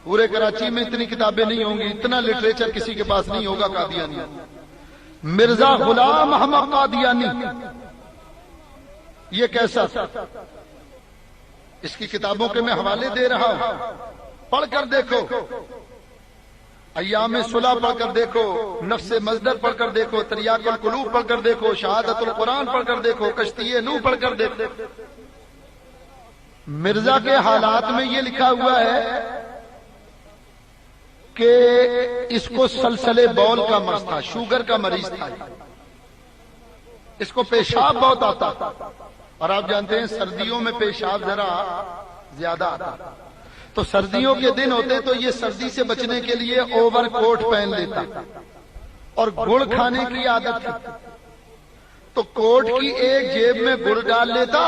پورے کراچی میں اتنی کتابیں نہیں ہوں گی، اتنا لٹریچر کسی کے پاس نہیں ہوگا قادیانی. مرزا غلام احمد قادیانی یہ کیسا، اس کی کتابوں کے میں حوالے دے رہا ہوں، پڑھ کر دیکھو. ایام صلح پڑھ کر دیکھو، نفس مزدر پڑھ کر دیکھو، تریاق القلوب پڑھ کر دیکھو، شہادت القرآن پڑھ کر دیکھو، کشتی نوح پڑھ کر دیکھو. مرزا کے حالات میں یہ لکھا ہوا ہے کہ اس کو سلسلے بول کا مرض تھا، شوگر کا مریض تھا، اس کو پیشاب بہت آتا. اور آپ جانتے ہیں سردیوں میں پیشاب ذرا زیادہ آتا، تو سردیوں کے دن ہوتے تو یہ سردی سے بچنے کے لیے اوور کوٹ پہن لیتا. اور گڑ کھانے کی عادت تھی تو کوٹ کی ایک جیب میں گڑ ڈال لیتا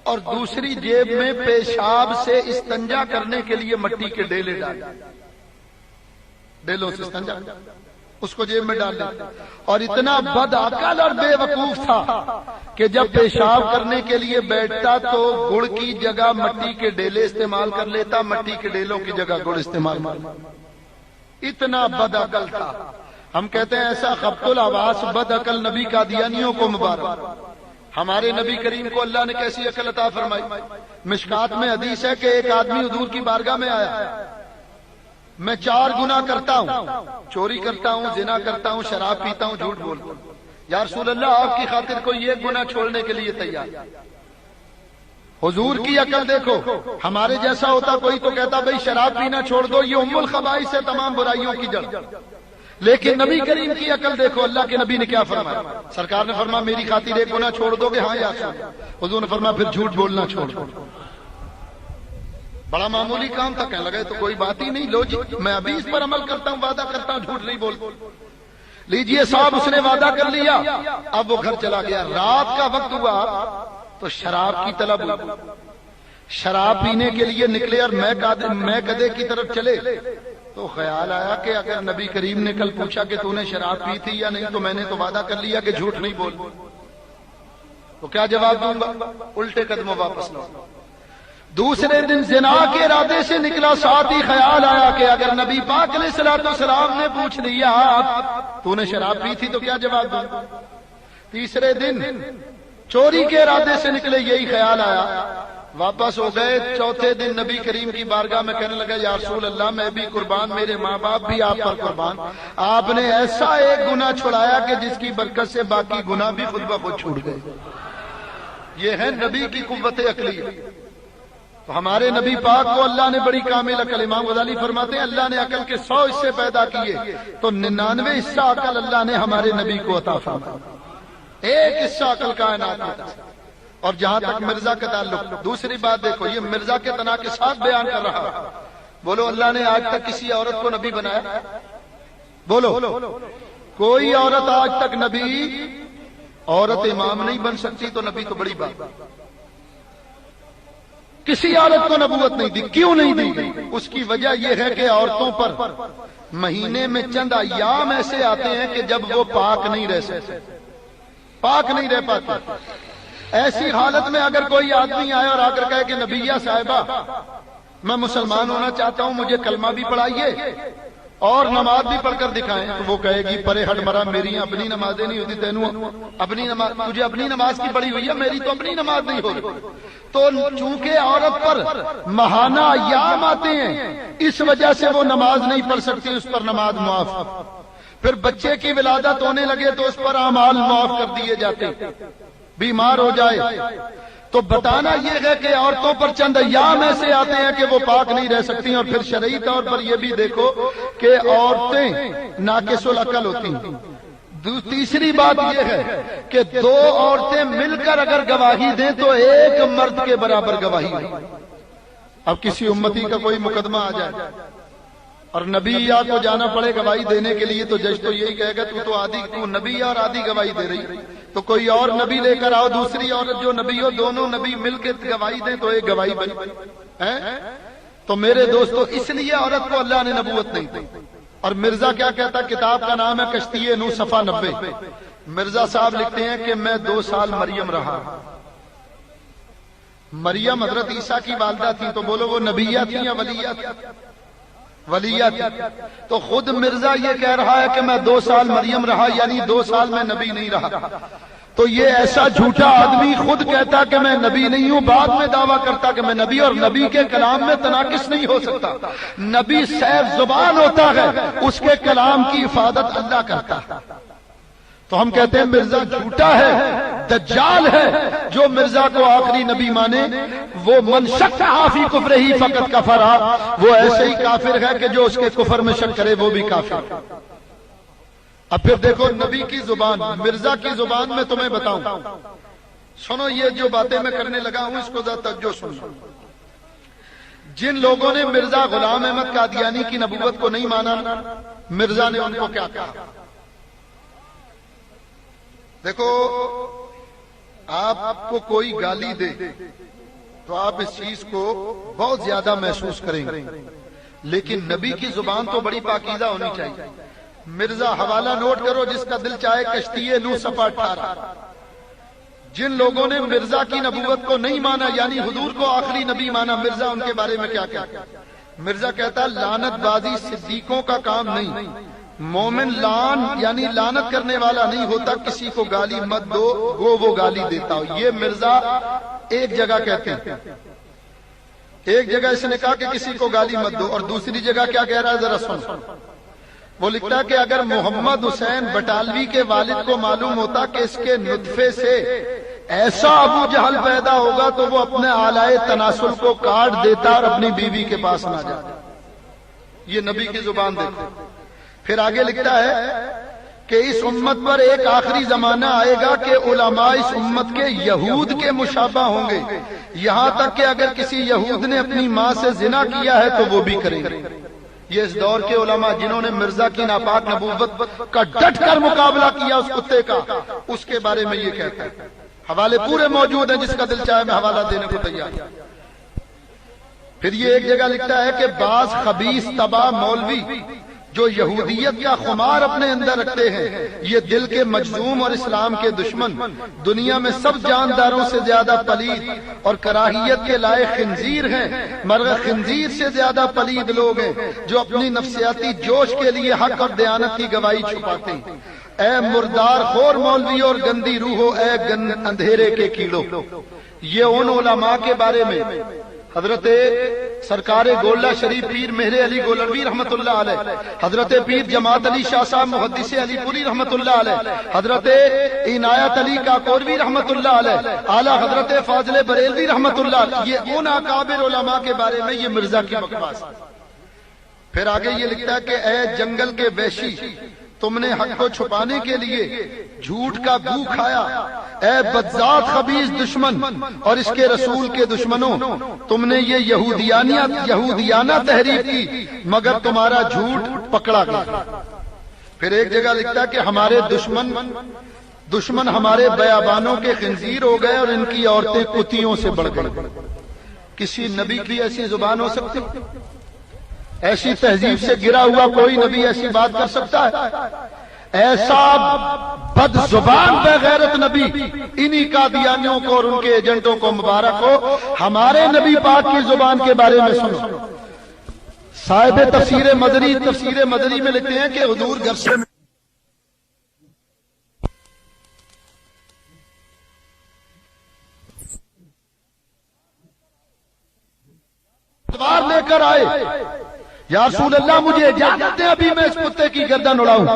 اور دوسری جیب میں پیشاب سے استنجا کرنے کے لیے مٹی کے ڈیلے ڈال، ڈیلوں سے استنجا اس کو جیب میں ڈال دیتا. اور اتنا بد عقل اور بے وقوف تھا کہ جب پیشاب کرنے کے لیے بیٹھتا تو گڑ کی جگہ مٹی کے ڈیلے استعمال کر لیتا، مٹی کے ڈیلوں کی جگہ گڑ استعمال کر لیتا. اتنا بد عقل تھا. ہم کہتے ہیں ایسا خبط الحواس بد عقل نبی قادیانیوں کو مبارک. ہمارے نبی کریم کو اللہ نے کیسی عقل عطا فرمائی. مشکات میں حدیث ہے کہ ایک آدمی حضور کی بارگاہ میں آیا، میں 4 گناہ کرتا ہوں، چوری کرتا ہوں، زنا کرتا ہوں، شراب پیتا ہوں، جھوٹ بولتا ہوں. یا رسول اللہ آپ کی خاطر کوئی ایک گناہ چھوڑنے کے لیے تیار. حضور کی عقل دیکھو. ہمارے جیسا ہوتا کوئی تو کہتا بھئی شراب پینا چھوڑ دو، یہ ام الخبائث ہے تمام برائیوں کی جڑ. لیکن نبی کریم کی عقل دیکھو. اللہ کے نبی نے کیا فرمایا؟ سرکار نے فرمایا میری خاطر ایک گناہ چھوڑ دو گے؟ ہاں یا رسول. حضور نے فرمایا پھر جھوٹ بولنا چھوڑ دو. بڑا معمولی کام تھا، کہنے لگے تو کوئی بات ہی نہیں، لو جی میں ابھی اس پر عمل کرتا ہوں، وعدہ کرتا ہوں جھوٹ نہیں بولتا. لیجئے صاحب اس نے وعدہ کر لیا. اب وہ گھر چلا گیا. رات کا وقت ہوا تو شراب کی طلب ہوئی. شراب پینے کے لیے نکلے اور میں کدے کی طرف چلے تو خیال آیا کہ اگر نبی کریم نے کل پوچھا کہ تو نے شراب پی تھی یا نہیں تو میں نے تو وعدہ کر لیا کہ جھوٹ نہیں بول، تو کیا جواب دوں گا؟ الٹے قدموں واپس لو. دوسرے دن زنا کے ارادے سے نکلا، ساتھ ہی خیال آیا کہ اگر نبی پاک علیہ الصلوۃ والسلام نے پوچھ لیا تو نے شراب پی تھی تو کیا جواب دوں. تیسرے دن چوری کے ارادے سے نکلے، یہی خیال آیا، واپس ہو گئے. چوتھے دن نبی کریم کی بارگاہ میں کہنے لگا یا رسول اللہ میں بھی قربان، میرے ماں باپ بھی آپ پر قربان. آپ نے ایسا ایک گناہ چھڑایا کہ جس کی برکت سے باقی گناہ بھی خود بخود چھوٹ گئے. یہ ہے نبی کی قوت عقلی. تو ہمارے نبی پاک کو اللہ نے بڑی کامل عقل. امام غزالی فرماتے ہیں اللہ نے عقل کے 100 حصے پیدا کیے تو 99 حصہ عقل اللہ نے ہمارے نبی کو عطا فرمایا. ایک حصہ عقل کائنات میں تھا. اور جہاں تک مرزا کا تعلق، دوسری بات دیکھو، یہ مرزا کے تنا کے ساتھ بیان کر رہا. بولو اللہ نے آج تک کسی عورت کو نبی بنایا؟ بولو کوئی عورت آج تک نبی، عورت امام نہیں بن سکتی تو نبی تو بڑی بات. کسی عورت کو نبوت نہیں دی. کیوں نہیں دی؟ اس کی وجہ یہ ہے کہ عورتوں پر مہینے میں چند ایام ایسے آتے ہیں کہ جب وہ پاک نہیں رہ سکتے، پاک نہیں رہ پاتے. ایسی حالت میں اگر کوئی آدمی آئے اور آ کر کہے کہ نبیہ صاحبہ میں مسلمان ہونا چاہتا ہوں، مجھے کلمہ بھی پڑھائیے اور نماز بھی پڑھ کر دکھائیں، تو وہ کہے گی پرے ہٹ مرا، میری اپنی نمازیں نہیں ہوتی، تینوں اپنی نماز، تجھے اپنی نماز کی پڑھی ہوئی ہے، میری تو اپنی نماز نہیں ہو رہی. تو چونکہ عورت پر ماہانہ ایام آتے ہیں اس وجہ سے وہ نماز نہیں پڑھ سکتی، اس پر نماز معاف. پھر بچے کی ولادت ہونے لگے تو اس پر اعمال معاف کر دیے جاتے. بیمار ہو جائے تو بتانا یہ ہے کہ عورتوں پر چند ایام ایسے آتے ہیں کہ وہ پاک نہیں رہ سکتی، اور پھر شرعی طور پر یہ بھی دیکھو کہ عورتیں ناقص العقل ہوتی ہیں۔ تیسری بات یہ ہے کہ دو عورتیں مل کر اگر گواہی دیں تو ایک مرد کے برابر گواہی ہو۔ اب کسی امتی کا کوئی مقدمہ آ جائے اور نبی یا کو جانا پڑے گواہی دینے کے لیے، تو جج تو یہی کہے گا تو نبی اور آدھی گواہی دے رہی، تو کوئی اور نبی لے کر آؤ، دوسری عورت جو نبی ہو، دونوں نبی مل کے گواہی دیں تو ایک گواہی بنی۔ تو میرے دوستو اس لیے عورت کو اللہ نے نبوت نہیں دی۔ اور مرزا کیا کہتا، کتاب کا نام ہے کشتی نوح صفحہ 90۔ مرزا صاحب لکھتے ہیں کہ میں 2 سال مریم رہا۔ مریم حضرت عیسیٰ کی والدہ تھی، تو بولو وہ نبیہ تھی یا ولیہ تھی؟ ولیہ تھی۔ تو خود مرزا یہ کہہ رہا ہے کہ میں 2 سال مریم رہا، یعنی 2 سال میں نبی نہیں رہا۔ تو یہ ایسا جھوٹا آدمی خود کہتا کہ میں نبی نہیں ہوں، بعد میں دعویٰ کرتا کہ میں نبی، اور نبی کے کلام میں تناقض نہیں ہو سکتا۔ نبی صاحب زبان ہوتا ہے، اس کے کلام کی حفاظت اللہ کرتا ہے۔ تو ہم کہتے ہیں مرزا جھوٹا ہے، دجال ہے۔ جو مرزا کو آخری نبی مانے وہ من شک فی کفرہ فقط کفر، وہ ایسے ہی کافر ہے کہ جو اس کے کفر میں شک کرے وہ بھی کافر۔ اب پھر دیکھو نبی کی زبان، مرزا کی زبان میں تمہیں بتاؤں، سنو یہ جو باتیں میں کرنے لگا ہوں اس کو ذرا توجہ سنو۔ جن لوگوں نے مرزا غلام احمد قادیانی کی نبوت کو نہیں مانا، مرزا نے ان کو کیا کہا؟ دیکھو آپ کو کوئی گالی دے تو آپ اس چیز کو بہت زیادہ محسوس کریں گے، لیکن نبی کی زبان تو بڑی پاکیزہ ہونی چاہیے۔ مرزا حوالہ نوٹ کرو جس کا دل چاہے، کشتی نوح صفحہ 18۔ جن لوگوں نے مرزا کی نبوت کو نہیں مانا، یعنی حضور کو آخری نبی مانا، مرزا ان کے بارے میں کیا کہتا؟ مرزا کہتا لعنت بازی صدیقوں کا کام نہیں، مومن لعن یعنی لعنت کرنے والا نہیں ہوتا، کسی کو گالی مت دو گو وہ گالی دیتا ہو۔ یہ مرزا ایک جگہ کہتے ہیں، ایک جگہ اس نے کہا کہ کسی کو گالی مت دو، اور دوسری جگہ کیا کہہ رہا ہے ذرا سن۔ وہ لکھتا ہے کہ اگر محمد حسین بٹالوی کے والد کو معلوم ہوتا کہ اس کے نطفے سے ایسا ابو جہل پیدا ہوگا تو وہ اپنے آلائے تناسل کو کاٹ دیتا اور اپنی بیوی کے پاس نہ جاتا۔ یہ نبی کی زبان دیکھو۔ پھر آگے لکھتا ہے کہ اس امت پر ایک آخری زمانہ آئے گا کہ علماء اس امت کے یہود کے مشابہ ہوں گے، یہاں تک کہ اگر کسی یہود نے اپنی ماں سے زنا کیا ہے تو وہ بھی کریں گے۔ یہ اس دور کے علماء جنہوں نے مرزا کی ناپاک نبوت کا ڈٹ کر مقابلہ کیا اس کتے کا، اس کے بارے میں یہ کہتا ہے۔ حوالے پورے موجود ہیں، جس کا دل چاہے میں حوالہ دینے کو تیار ہوں۔ پھر یہ ایک جگہ لکھتا ہے کہ بعض خبیث تباہ مولوی جو یہودیت کا خمار اپنے اندر رکھتے ہیں، یہ دل کے مجذوم اور اسلام کے دشمن، دنیا میں سب جانداروں سے زیادہ پلید اور کراہیت کے لائق خنزیر ہیں، مگر خنزیر سے زیادہ پلید لوگ ہیں جو اپنی نفسیاتی جوش کے لیے حق اور دیانت کی گواہی چھپاتے ہیں۔ اے مردار خور مولوی اور گندی روحو، اے اندھیرے کے کیڑوں۔ یہ ان علماء کے بارے میں حضرت سرکار گولڈا شریف پیر مہر علی گولروی رحمت اللہ علیہ، حضرت پیر جماعت علی شاہ صاحب محدث علی پوری رحمت اللہ علیہ، حضرت عنایت علی کاکوروی رحمت اللہ علیہ، اعلیٰ حضرت فاضل بریلوی رحمت اللہ علیہ، یہ ان اکابر علماء کے بارے میں یہ مرزا کی بکواس۔ پھر آگے یہ لکھتا ہے کہ اے جنگل کے وحشی، تم نے حق کو چھپانے کے لیے جھوٹ کا گو کھایا۔ اے بدذات خبیث دشمن اور اس کے رسول کے دشمنوں، تم نے یہ یہودیانہ تحریک کی مگر تمہارا جھوٹ پکڑا گیا۔ پھر ایک جگہ لکھتا ہے کہ ہمارے دشمن ہمارے بیابانوں کے خنزیر ہو گئے اور ان کی عورتیں کتیوں سے بڑھ گئی۔ کسی نبی کی ایسی زبان ہو سکتی؟ ایسی تہذیب سے گرا ہوا کوئی نبی ایسی بات کر سکتا ہے؟ ایسا بد زبان بے غیرت نبی، انہی قادیانیوں کو اور ان کے ایجنٹوں کو مبارک ہو۔ ہمارے نبی پاک کی زبان کے بارے میں سنو۔ صاحب تفسیر مدنی میں لکھتے ہیں کہ حضور گھر سے لے کر آئے، یا رسول اللہ مجھے اجازت دیں ابھی میں اس کتے کی گردن اڑاؤں۔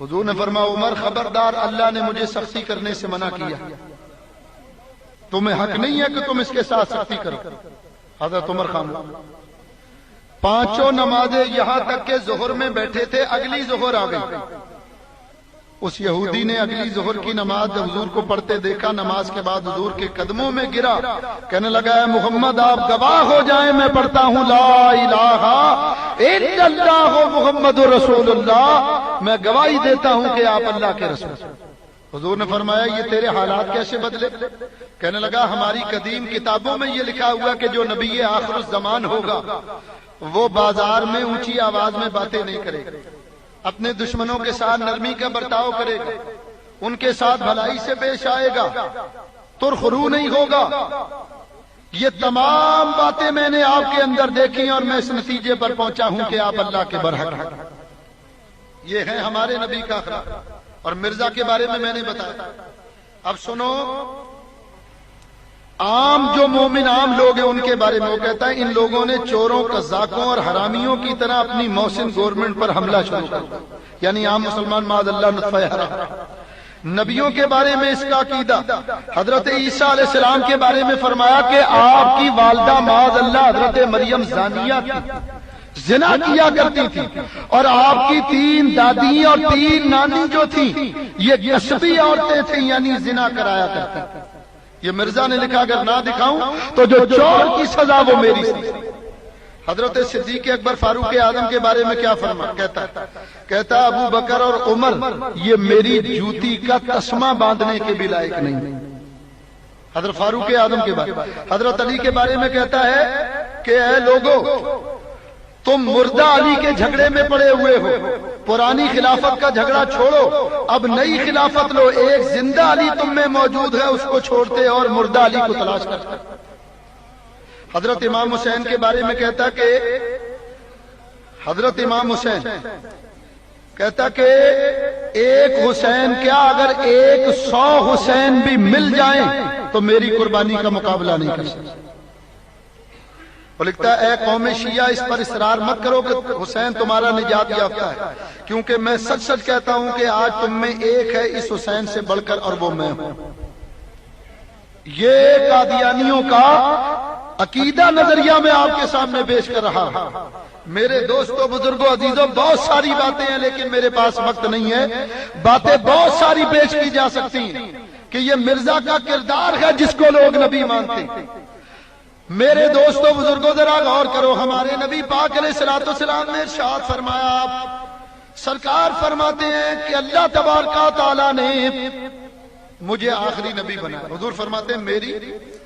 حضور نے فرمایا عمر خبردار، اللہ نے مجھے سختی کرنے سے منع کیا۔ تمہیں حق نہیں ہے کہ تم اس کے ساتھ سختی کرو. حضرت عمر خان پانچوں نمازیں یہاں تک کہ ظہر میں بیٹھے تھے، اگلی ظہر آ گئی. اس یہودی نے اگلی ظہر کی نماز جب حضور کو پڑھتے دیکھا، نماز کے بعد حضور کے قدموں میں گرا، کہنے لگا اے محمد آپ گواہ ہو جائیں میں پڑھتا ہوں لا الہ الا اللہ محمد رسول اللہ، میں گواہی دیتا ہوں کہ آپ اللہ کے رسول. حضور نے فرمایا یہ تیرے حالات کیسے بدلے؟ کہنے لگا ہماری قدیم کتابوں میں یہ لکھا ہوا کہ جو نبی آخر الزمان ہوگا وہ بازار میں اونچی آواز میں باتیں نہیں کرے گا، اپنے دشمنوں کے ساتھ نرمی کا برتاؤ کرے گا، ان کے ساتھ بھلائی سے پیش آئے گا، ترخ رو نہیں ہوگا. یہ تمام باتیں میں نے آپ کے اندر دیکھی اور میں اس نتیجے پر پہنچا ہوں کہ آپ اللہ کے برحق ہیں. یہ ہے ہمارے نبی کا اخلاق. اور مرزا کے بارے میں نے بتایا. اب سنو، عام جو مومن عام لوگ ہیں ان کے بارے میں وہ کہتا ہے ان لوگوں نے چوروں قزاقوں اور حرامیوں کی طرح اپنی محسن گورنمنٹ پر حملہ شروع کر دیا، یعنی عام مسلمان معاذ اللہ نطفہ حرام. نبیوں کے بارے میں اس کا عقیدہ، حضرت عیسیٰ علیہ السلام کے بارے میں فرمایا کہ آپ کی والدہ معاذ اللہ حضرت مریم زانیہ تھی، زنا کیا کرتی تھی، اور آپ کی 3 دادی اور 3 نانی جو تھیں یہ کسبی عورتیں تھیں، یعنی زنا کرایا کرتی تھیں. یہ مرزا نے لکھا اگر نہ دکھاؤں تو جو چور کی سزا وہ میری سزا. حضرت صدیق اکبر فاروق اعظم کے بارے میں کیا کہتا ابو بکر اور عمر یہ میری جوتی کا تسمہ باندھنے کے بھی لائق نہیں. حضرت فاروق اعظم کے بارے. حضرت علی کے بارے میں کہتا ہے کہ اے لوگو تم مردہ علی کے جھگڑے میں پڑے ہوئے ہو، پرانی خلافت کا جھگڑا چھوڑو، اب نئی خلافت لو. ایک زندہ علی تم میں موجود ہے اس کو چھوڑتے اور مردہ علی کو تلاش کرتے. حضرت امام حسین کے بارے میں کہتا کہ حضرت امام حسین کہتا کہ ایک حسین کیا اگر 100 حسین بھی مل جائیں تو میری قربانی کا مقابلہ نہیں کر سکتے. وہ لکھتا ہے اے قوم شیعہ اس پر اصرار مت کرو کہ حسین تمہارا نجات یافتہ ہے، کیونکہ میں سچ سچ کہتا ہوں کہ آج تم میں ایک ہے اس حسین سے بڑھ کر اور وہ میں ہوں. یہ قادیانیوں کا عقیدہ نظریہ میں آپ کے سامنے پیش کر رہا ہوں. میرے دوستوں بزرگوں عزیزوں بہت ساری باتیں ہیں لیکن میرے پاس وقت نہیں ہے. باتیں بہت ساری پیش کی جا سکتی ہیں کہ یہ مرزا کا کردار ہے جس کو لوگ نبی مانتے ہیں. میرے دوستوں بزرگوں ذرا غور کرو، ہمارے نبی پاک علیہ الصلوۃ والسلام نے ارشاد فرمایا، آپ سرکار فرماتے ہیں کہ اللہ تبارک و تعالیٰ نے مجھے آخری نبی بنایا. حضور فرماتے ہیں میری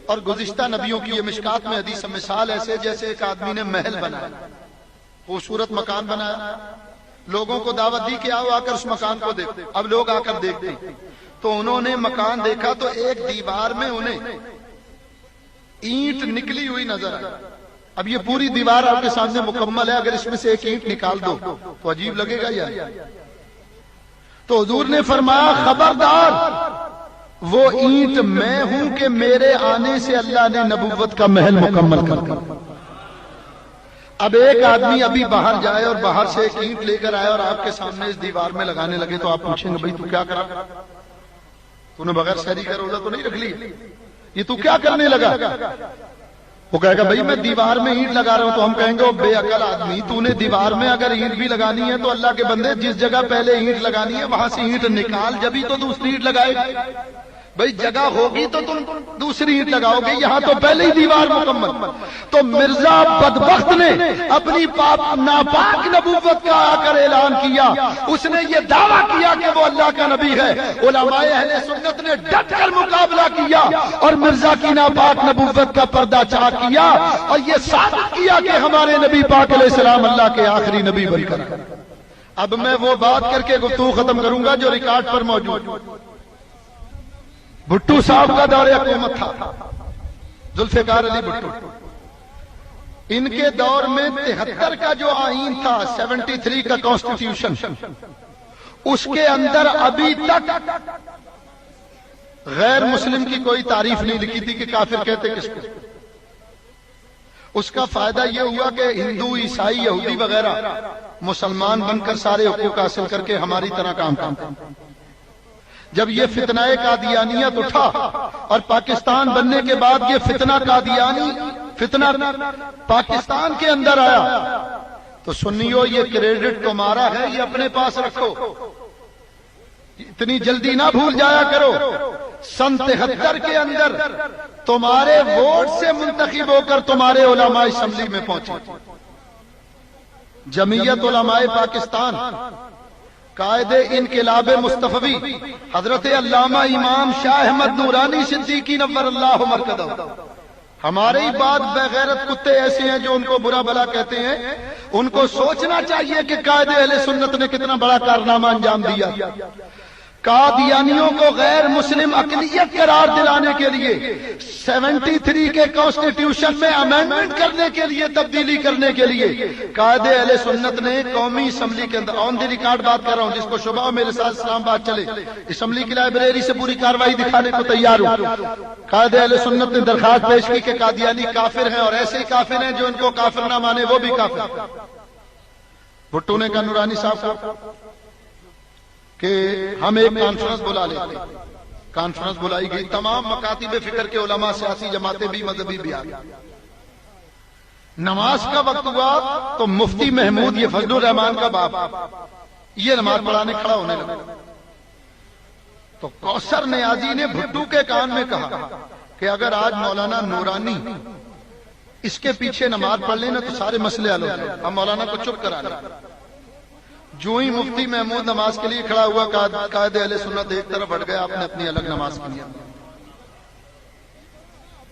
اور گزشتہ نبیوں کی یہ مشکات میں حدیث مثال ایسے جیسے ایک آدمی نے محل بنایا، خوبصورت مکان بنایا، لوگوں کو دعوت دی کہ آؤ آ کر اس مکان کو دیکھتے. اب لوگ آ کر دیکھتے تو انہوں نے مکان دیکھا تو ایک دیوار میں انہیں اینٹ نکلی ہوئی نظر آئی. اب یہ پوری دیوار آپ کے سامنے مکمل ہے، اگر اس میں سے ایک اینٹ نکال دو تو عجیب لگے گا یا. تو حضور نے فرمایا خبردار وہ اینٹ میں ہوں کہ میرے آنے سے اللہ نے نبوت کا محل مکمل کر دیا. اب ایک آدمی ابھی باہر جائے اور باہر سے ایک اینٹ لے کر آئے اور آپ کے سامنے اس دیوار میں لگانے لگے تو آپ پوچھیں گے بھائی تو کیا کرا، تو نے بغیر سحری کا روزہ تو نہیں رکھ لی، یہ تو کیا کرنے لگا؟ وہ کہے گا بھائی میں دیوار میں اینٹ لگا رہا ہوں. تو ہم کہیں گے وہ بے عقل آدمی، تو نے دیوار میں اگر اینٹ بھی لگانی ہے تو اللہ کے بندے جس جگہ پہلے اینٹ لگانی ہے وہاں سے اینٹ نکال، جبھی تو دوسری اینٹ لگائے گا. بھائی جگہ ہوگی تو تم دوسری اینٹ لگاؤ گے، یہاں تو پہلے ہی دیوار مکمل. تو مرزا بدبخت نے اپنی ناپاک نبوت کا آ کر اعلان کیا، اس نے یہ دعویٰ کیا کہ وہ اللہ کا نبی ہے. علماء اہل سنت نے ڈٹ کر مقابلہ کیا اور مرزا کی ناپاک نبوت کا پردہ چاک کیا اور یہ ثابت کیا کہ ہمارے نبی پاک علیہ السلام اللہ کے آخری نبی بن کر. اب میں وہ بات کر کے گفتگو ختم کروں گا جو ریکارڈ پر موجود. بھٹو صاحب کا دور حکومت تھا، ذوالفقار علی بھٹو. ان کے دور میں 73 کا جو آئین تھا، 73 کا کانسٹیٹیوشن، اس کے اندر ابھی تک غیر مسلم کی کوئی تعریف نہیں لکھی تھی کہ کافر کہتے کس کو. اس کا فائدہ یہ ہوا کہ ہندو عیسائی یہودی وغیرہ مسلمان بن کر سارے حقوق حاصل کر کے ہماری طرح کام کرتے. جب یہ فتنہ قادیانیت اٹھا اور پاکستان بننے کے بعد یہ فتنہ قادیانی فتنہ پاکستان کے اندر آیا تو سنیو یہ کریڈٹ تمہارا ہے، یہ اپنے پاس رکھو، اتنی جلدی نہ بھول جایا کرو۔ سن 73 کے اندر تمہارے ووٹ سے منتخب ہو کر تمہارے علماء اسمبلی میں پہنچے۔ جمعیت علماء پاکستان، قائد انقلاب مصطفی حضرت علامہ امام شاہ احمد نورانی صدیقی نور اللہ مرکزہ، ہمارے ہی بعد بغیرت کتے ایسے ہیں جو ان کو برا بھلا کہتے ہیں، ان کو سوچنا چاہیے کہ قائد اہل سنت نے کتنا بڑا کارنامہ انجام دیا۔ قادیانیوں کو غیر مسلم اقلیت قرار دلانے کے لیے 73 کے کانسٹیٹیوشن میں امینڈمنٹ کرنے کے لیے، تبدیلی کرنے کے لیے قائد اہل سنت نے قومی اسمبلی کے اندر، آن دی ریکارڈ بات کر رہا ہوں، جس کو شبہ میرے ساتھ اسلام آباد چلے، اسمبلی کی لائبریری سے پوری کاروائی دکھانے کو تیار ہوں، قائد اہل سنت نے درخواست پیش کی کہ قادیانی کافر ہیں، اور ایسے ہی کافر ہیں جو ان کو کافر نہ مانے وہ بھی کافر۔ بھٹو نے کہا نورانی صاحب کو کہ ہم ایک کانفرنس بلا لیتے، کانفرنس بلائی گئی، تمام مکاتب فکر کے علماء، سیاسی جماعتیں بھی، مذہبی بھی آ گئی۔ نماز کا وقت ہوا تو مفتی محمود، یہ فضل الرحمان کا باپ، یہ نماز پڑھانے کھڑا ہونے لگا تو کوثر نیازی نے بھٹو کے کان میں کہا کہ اگر آج مولانا نورانی اس کے پیچھے نماز پڑھ لینا تو سارے مسئلے حل ہو جائیں، ہم مولانا کو چپ کرا لیں۔ جو ہی مفتی محمود نماز کے لیے کھڑا ہوا، قائد اہل سنت ایک طرف ہٹ گیا، آپ نے اپنی الگ نماز کی۔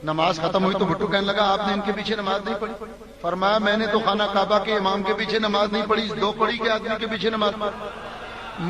نماز ختم ہوئی تو بھٹو کہنے لگا آپ نے ان کے پیچھے نماز نہیں پڑھی؟ فرمایا میں نے تو خانہ کعبہ کے امام کے پیچھے نماز نہیں پڑھی، دو پڑھی کے آدمی کے پیچھے نماز پڑھی۔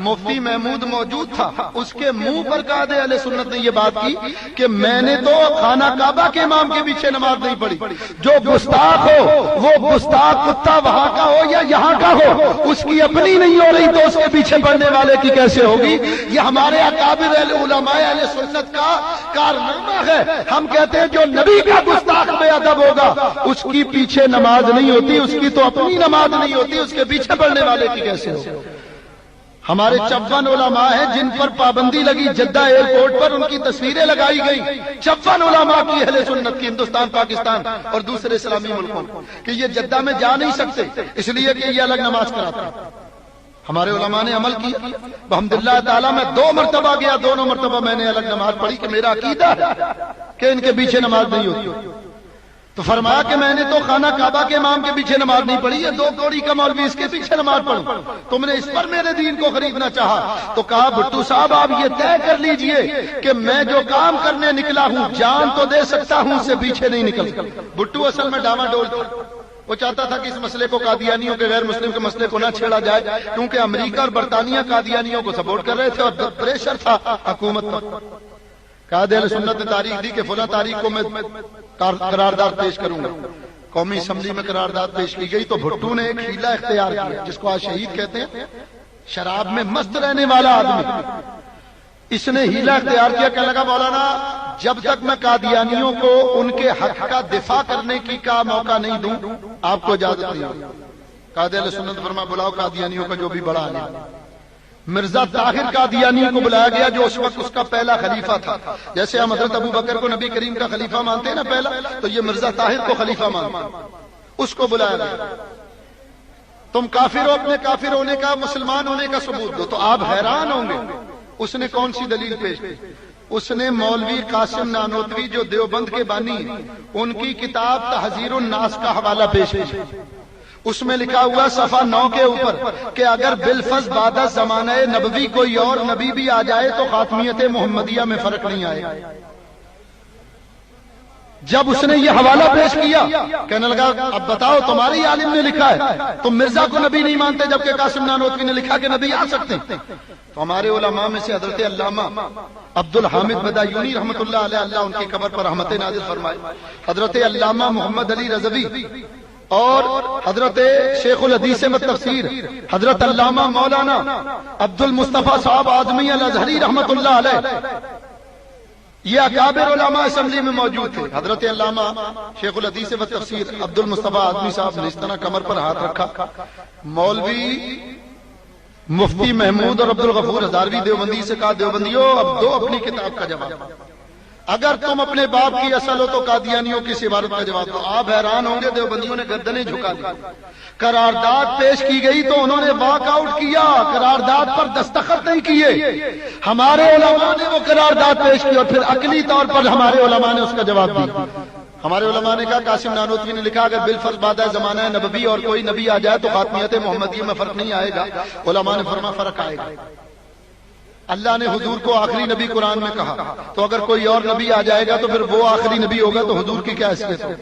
مفتی محمود موجود تھا، اس کے منہ پر قائد اہل سنت نے یہ بات کی کہ میں نے تو خانہ کعبہ کے امام کے پیچھے نماز نہیں پڑھی۔ جو گستاخ ہو وہ گستاخ کتا وہاں کا ہو یا یہاں کا ہو، اس کی اپنی نہیں ہو رہی تو اس کے پیچھے پڑھنے والے کی کیسے ہوگی؟ یہ ہمارے اکابر علماء اہل سنت کا کارنامہ ہے۔ ہم کہتے ہیں جو نبی کا گستاخ بے ادب ہوگا اس کی پیچھے نماز نہیں ہوتی، اس کی تو اپنی نماز نہیں ہوتی، اس کے پیچھے پڑھنے والے کی کیسے ہوگی؟ ہمارے 54 علماء ہیں جن پر پابندی لگی، جدہ ایئرپورٹ پر ان کی تصویریں لگائی گئی، 54 علماء کی اہل سنت کی، ہندوستان، پاکستان اور دوسرے اسلامی ملکوں کہ یہ جدہ میں جا نہیں سکتے اس لیے کہ یہ الگ نماز کراتے ہیں۔ ہمارے علماء نے عمل کیا، الحمدللہ تعالیٰ میں 2 مرتبہ گیا، دونوں مرتبہ میں نے الگ نماز پڑھی کہ میرا عقیدہ ہے کہ ان کے پیچھے نماز نہیں ہوتی۔ تو فرمایا کہ میں نے تو خانہ کعبہ کے امام کے پیچھے نماز نہیں پڑھی، یہ 2 کوڑی کا مولوی اس کے پیچھے نماز پڑھوں، تم نے اس پر میرے دین کو خریدنا چاہا۔ تو کہا بھٹو صاحب آپ یہ طے کر لیجئے کہ میں جو کام کرنے نکلا ہوں جان تو دے سکتا ہوں، اس سے پیچھے نہیں نکل سکتا۔ بھٹو اصل میں ڈاما ڈول تھا، وہ چاہتا تھا کہ اس مسئلے کو قادیانیوں کے، غیر مسلم کے مسئلے کو نہ چھیڑا جائے، کیونکہ امریکہ اور برطانیہ قادیانیوں کو سپورٹ کر رہے تھے اور پریشر تھا حکومت پر۔ قائد اہل سنت نے تاریخ دی کہ فلاں تاریخ کو میں قرارداد پیش کروں گا، قومی اسمبلی میں قرارداد پیش کی گئی تو بھٹو نے ایک ہیلا اختیار کیا جس کو آج شہید کہتے ہیں، شراب میں مست رہنے والا آدمی، اس نے ہیلا اختیار کیا، کہنے لگا مولانا جب تک میں قادیانیوں کو ان کے حق کا دفاع کرنے کی کا موقع نہیں دوں آپ کو اجازت نہیں ہوگی۔ قائد اہل سنت فرمایا بلاؤ قادیانیوں کا جو بھی بڑا ہے۔ مرزا طاہر قادیانی کو بلایا گیا جو اس وقت اس کا پہلا خلیفہ تھا، جیسے ہم حضرت ابو بکر کو نبی کریم کا خلیفہ مانتے ہیں نا پہلا، تو یہ مرزا طاہر کو خلیفہ مانتے ہیں، اس کو بلایا گیا۔ تم کافر ہو، اپنے کافر ہونے کا، مسلمان ہونے کا ثبوت دو۔ تو آپ حیران ہوں گے اس نے کون سی دلیل پیش کی؟ اس نے مولوی قاسم نانوتوی جو دیوبند کے بانی ہیں ان کی کتاب تحذیر الناس کا حوالہ پیش کیا، اس میں لکھا ہوا صفحہ 9 کے اوپر کہ اگر بالفظ بعد زمانہ نبوی کوئی اور نبی بھی آ جائے تو خاتمیت محمدیہ میں فرق نہیں آئے گا۔ جب اس نے یہ حوالہ پیش کیا کہنے لگا اب بتاؤ تمہاری عالم نے لکھا ہے تم مرزا کو نبی نہیں مانتے جبکہ قاسم نانوتوی نے لکھا کہ نبی آ سکتے ہیں۔ تو ہمارے علماء میں سے حضرت علامہ عبد الحامد بدایونی رحمۃ اللہ علیہ، اللہ ان کی قبر پر رحمت نازل فرمائے، حضرت علامہ محمد علی رضوی اور حضرت شیخ الحدیث و تفسیر حضرت علامہ مولانا عبد المصطفیٰ صاحب اعظمی الازہری رحمۃ اللہ علیہ، یہ اکابر علماء اسمبلی میں موجود تھے۔ حضرت علامہ شیخ الحدیث و تفسیر عبد المصطفیٰ اعظمی صاحب نے اس طرح کمر پر ہاتھ رکھا، مولوی مفتی محمود اور عبد الغفور ہزاروی دیوبندی سے کہا دیوبندیوں اب دو اپنی کتاب کا جواب، اگر تم اپنے باپ کی اصل ہو تو قادیانیوں کی اس عبارت کا جواب دو۔ آپ حیران ہوں گے دیوبندیوں نے گردنیں جھکا دی۔ قرارداد پیش کی گئی تو انہوں نے واک آؤٹ کیا، قرارداد پر دستخط نہیں کیے۔ ہمارے علماء نے وہ قرارداد پیش کی اور پھر عقلی طور پر ہمارے علماء نے اس کا جواب دیا۔ ہمارے علماء نے کہا، قاسم نانوتوی نے لکھا کہ بالفرض بعد زمانہ نبوی اور کوئی نبی آ جائے تو خاتمیت محمدی میں فرق نہیں آئے گا۔ علماء نے فرمایا فرق آئے گا۔ اللہ نے حضور کو آخری نبی قرآن میں کہا، تو اگر کوئی اور نبی آ جائے گا تو پھر وہ آخری نبی ہوگا تو حضور کی کیا حیثیت ہے؟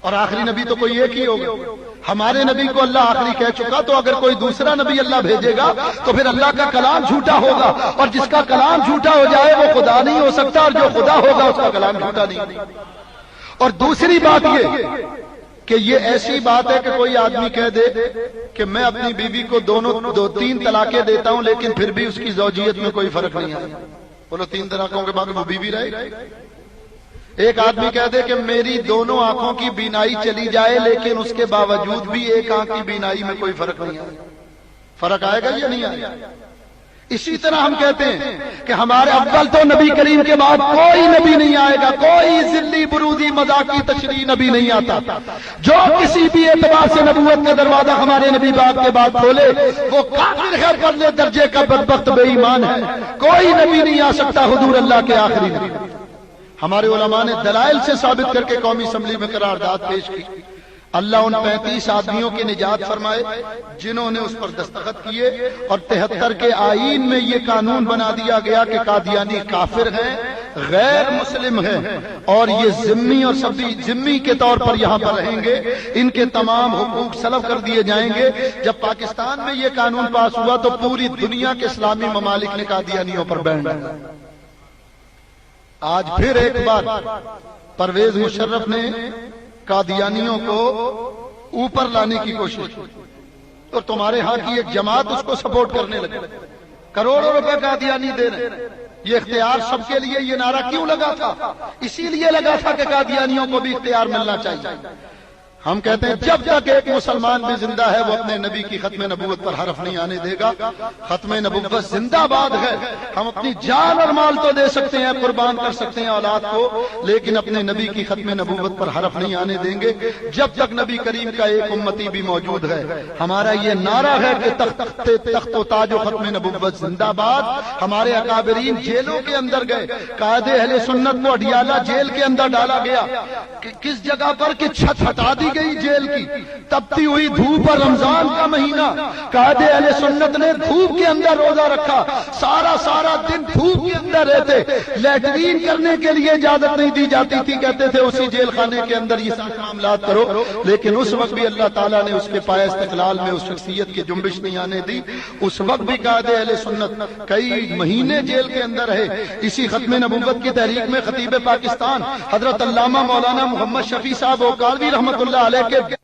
اور آخری نبی تو کوئی ایک ہی ہوگا۔ ہمارے نبی کو اللہ آخری کہہ چکا، تو اگر کوئی دوسرا نبی اللہ بھیجے گا تو پھر اللہ کا کلام جھوٹا ہوگا، اور جس کا کلام جھوٹا ہو جائے وہ خدا نہیں ہو سکتا، اور جو خدا ہوگا اس کا کلام جھوٹا نہیں۔ اور دوسری بات یہ کہ یہ ایسی بات ہے کہ کوئی آدمی کہہ دے کہ میں اپنی بیوی کو دو تین طلاقیں دیتا ہوں لیکن پھر بھی اس کی زوجیت میں کوئی فرق نہیں آیا۔ بولو 3 طلاقوں کے بعد وہ بیوی رہے گی؟ ایک آدمی کہہ دے کہ میری دونوں آنکھوں کی بینائی چلی جائے لیکن اس کے باوجود بھی ایک آنکھ کی بینائی میں کوئی فرق نہیں آیا، فرق آئے گا یا نہیں آئے گا؟ اسی طرح ہم کہتے ہیں کہ ہمارے اول تو نبی کریم کے بعد کوئی نبی نہیں آئے گا، کوئی ذلی برودی مذاقی تشریح نبی نہیں آتا۔ جو کسی بھی اعتبار سے نبوت کا دروازہ ہمارے نبی باپ کے بعد کھولے وہ کافر ہے، پرلے درجے کا بدبخت بے ایمان ہے۔ کوئی نبی نہیں آ سکتا حضور اللہ کے آخری نبی۔ ہمارے علماء نے دلائل سے ثابت کر کے قومی اسمبلی میں قرارداد پیش کی۔ اللہ ان 35 آدمیوں کی نجات فرمائے جنہوں نے اس پر دستخط کیے، اور 73 کے آئین میں یہ قانون بنا دیا گیا کہ قادیانی کافر ہیں، غیر مسلم ہیں، اور یہ ذمی اور ذمی کے طور پر یہاں پر رہیں گے، ان کے تمام حقوق سلب کر دیے جائیں گے۔ جب پاکستان میں یہ قانون پاس ہوا تو پوری دنیا کے اسلامی ممالک نے قادیانیوں پر بین ڈالا۔ آج پھر ایک بار پرویز مشرف نے قادیانیوں کو اوپر لانے کی کوشش کی، اور تمہارے ہاں کی ایک جماعت اس کو سپورٹ کرنے لگی، کروڑوں روپے قادیانی دے رہے ہیں۔ یہ اختیار سب کے لیے یہ نعرہ کیوں لگا تھا؟ اسی لیے لگا تھا کہ قادیانیوں کو بھی اختیار ملنا چاہیے۔ ہم کہتے ہیں جب تک ایک مسلمان بھی زندہ ہے وہ اپنے نبی کی ختم نبوت پر حرف نہیں آنے دے گا۔ ختم نبوت زندہ باد ہے، ہم اپنی جان اور مال تو دے سکتے ہیں، قربان کر سکتے ہیں اولاد کو، لیکن اپنے نبی کی ختم نبوت پر حرف نہیں آنے دیں گے جب تک نبی کریم کا ایک امتی بھی موجود ہے۔ ہمارا یہ نعرہ ہے کہ تخت و تاج و ختم نبوت زندہ باد۔ ہمارے اکابرین جیلوں کے اندر گئے، قائد اہل سنت کو اڈیالہ جیل کے اندر ڈالا گیا، کس جگہ پر کہ چھت ہٹا دی گئی جیل کی، تپتی ہوئی دھوپ اور رمضان کا مہینہ، قائد اہل سنت نے دھوپ کے اندر روزہ رکھا، سارا دن دھوپ کے اندر رہتے، لیٹرین کرنے کے لیے اجازت نہیں دی جاتی تھی، کہتے تھے اسی جیل خانے کے اندر یہ سارے معاملات کرو، لیکن اس وقت بھی اللہ تعالیٰ نے اس کے پائے استقلال میں اس شخصیت کی جنبش نہیں آنے دی۔ اس وقت بھی قائد اہل سنت کئی مہینے جیل کے اندر رہے۔ اسی ختم نبوت کی تحریک میں خطیب پاکستان حضرت علامہ مولانا محمد شفیع صاحب اوکاروی رحمۃ اللہ علیہ کے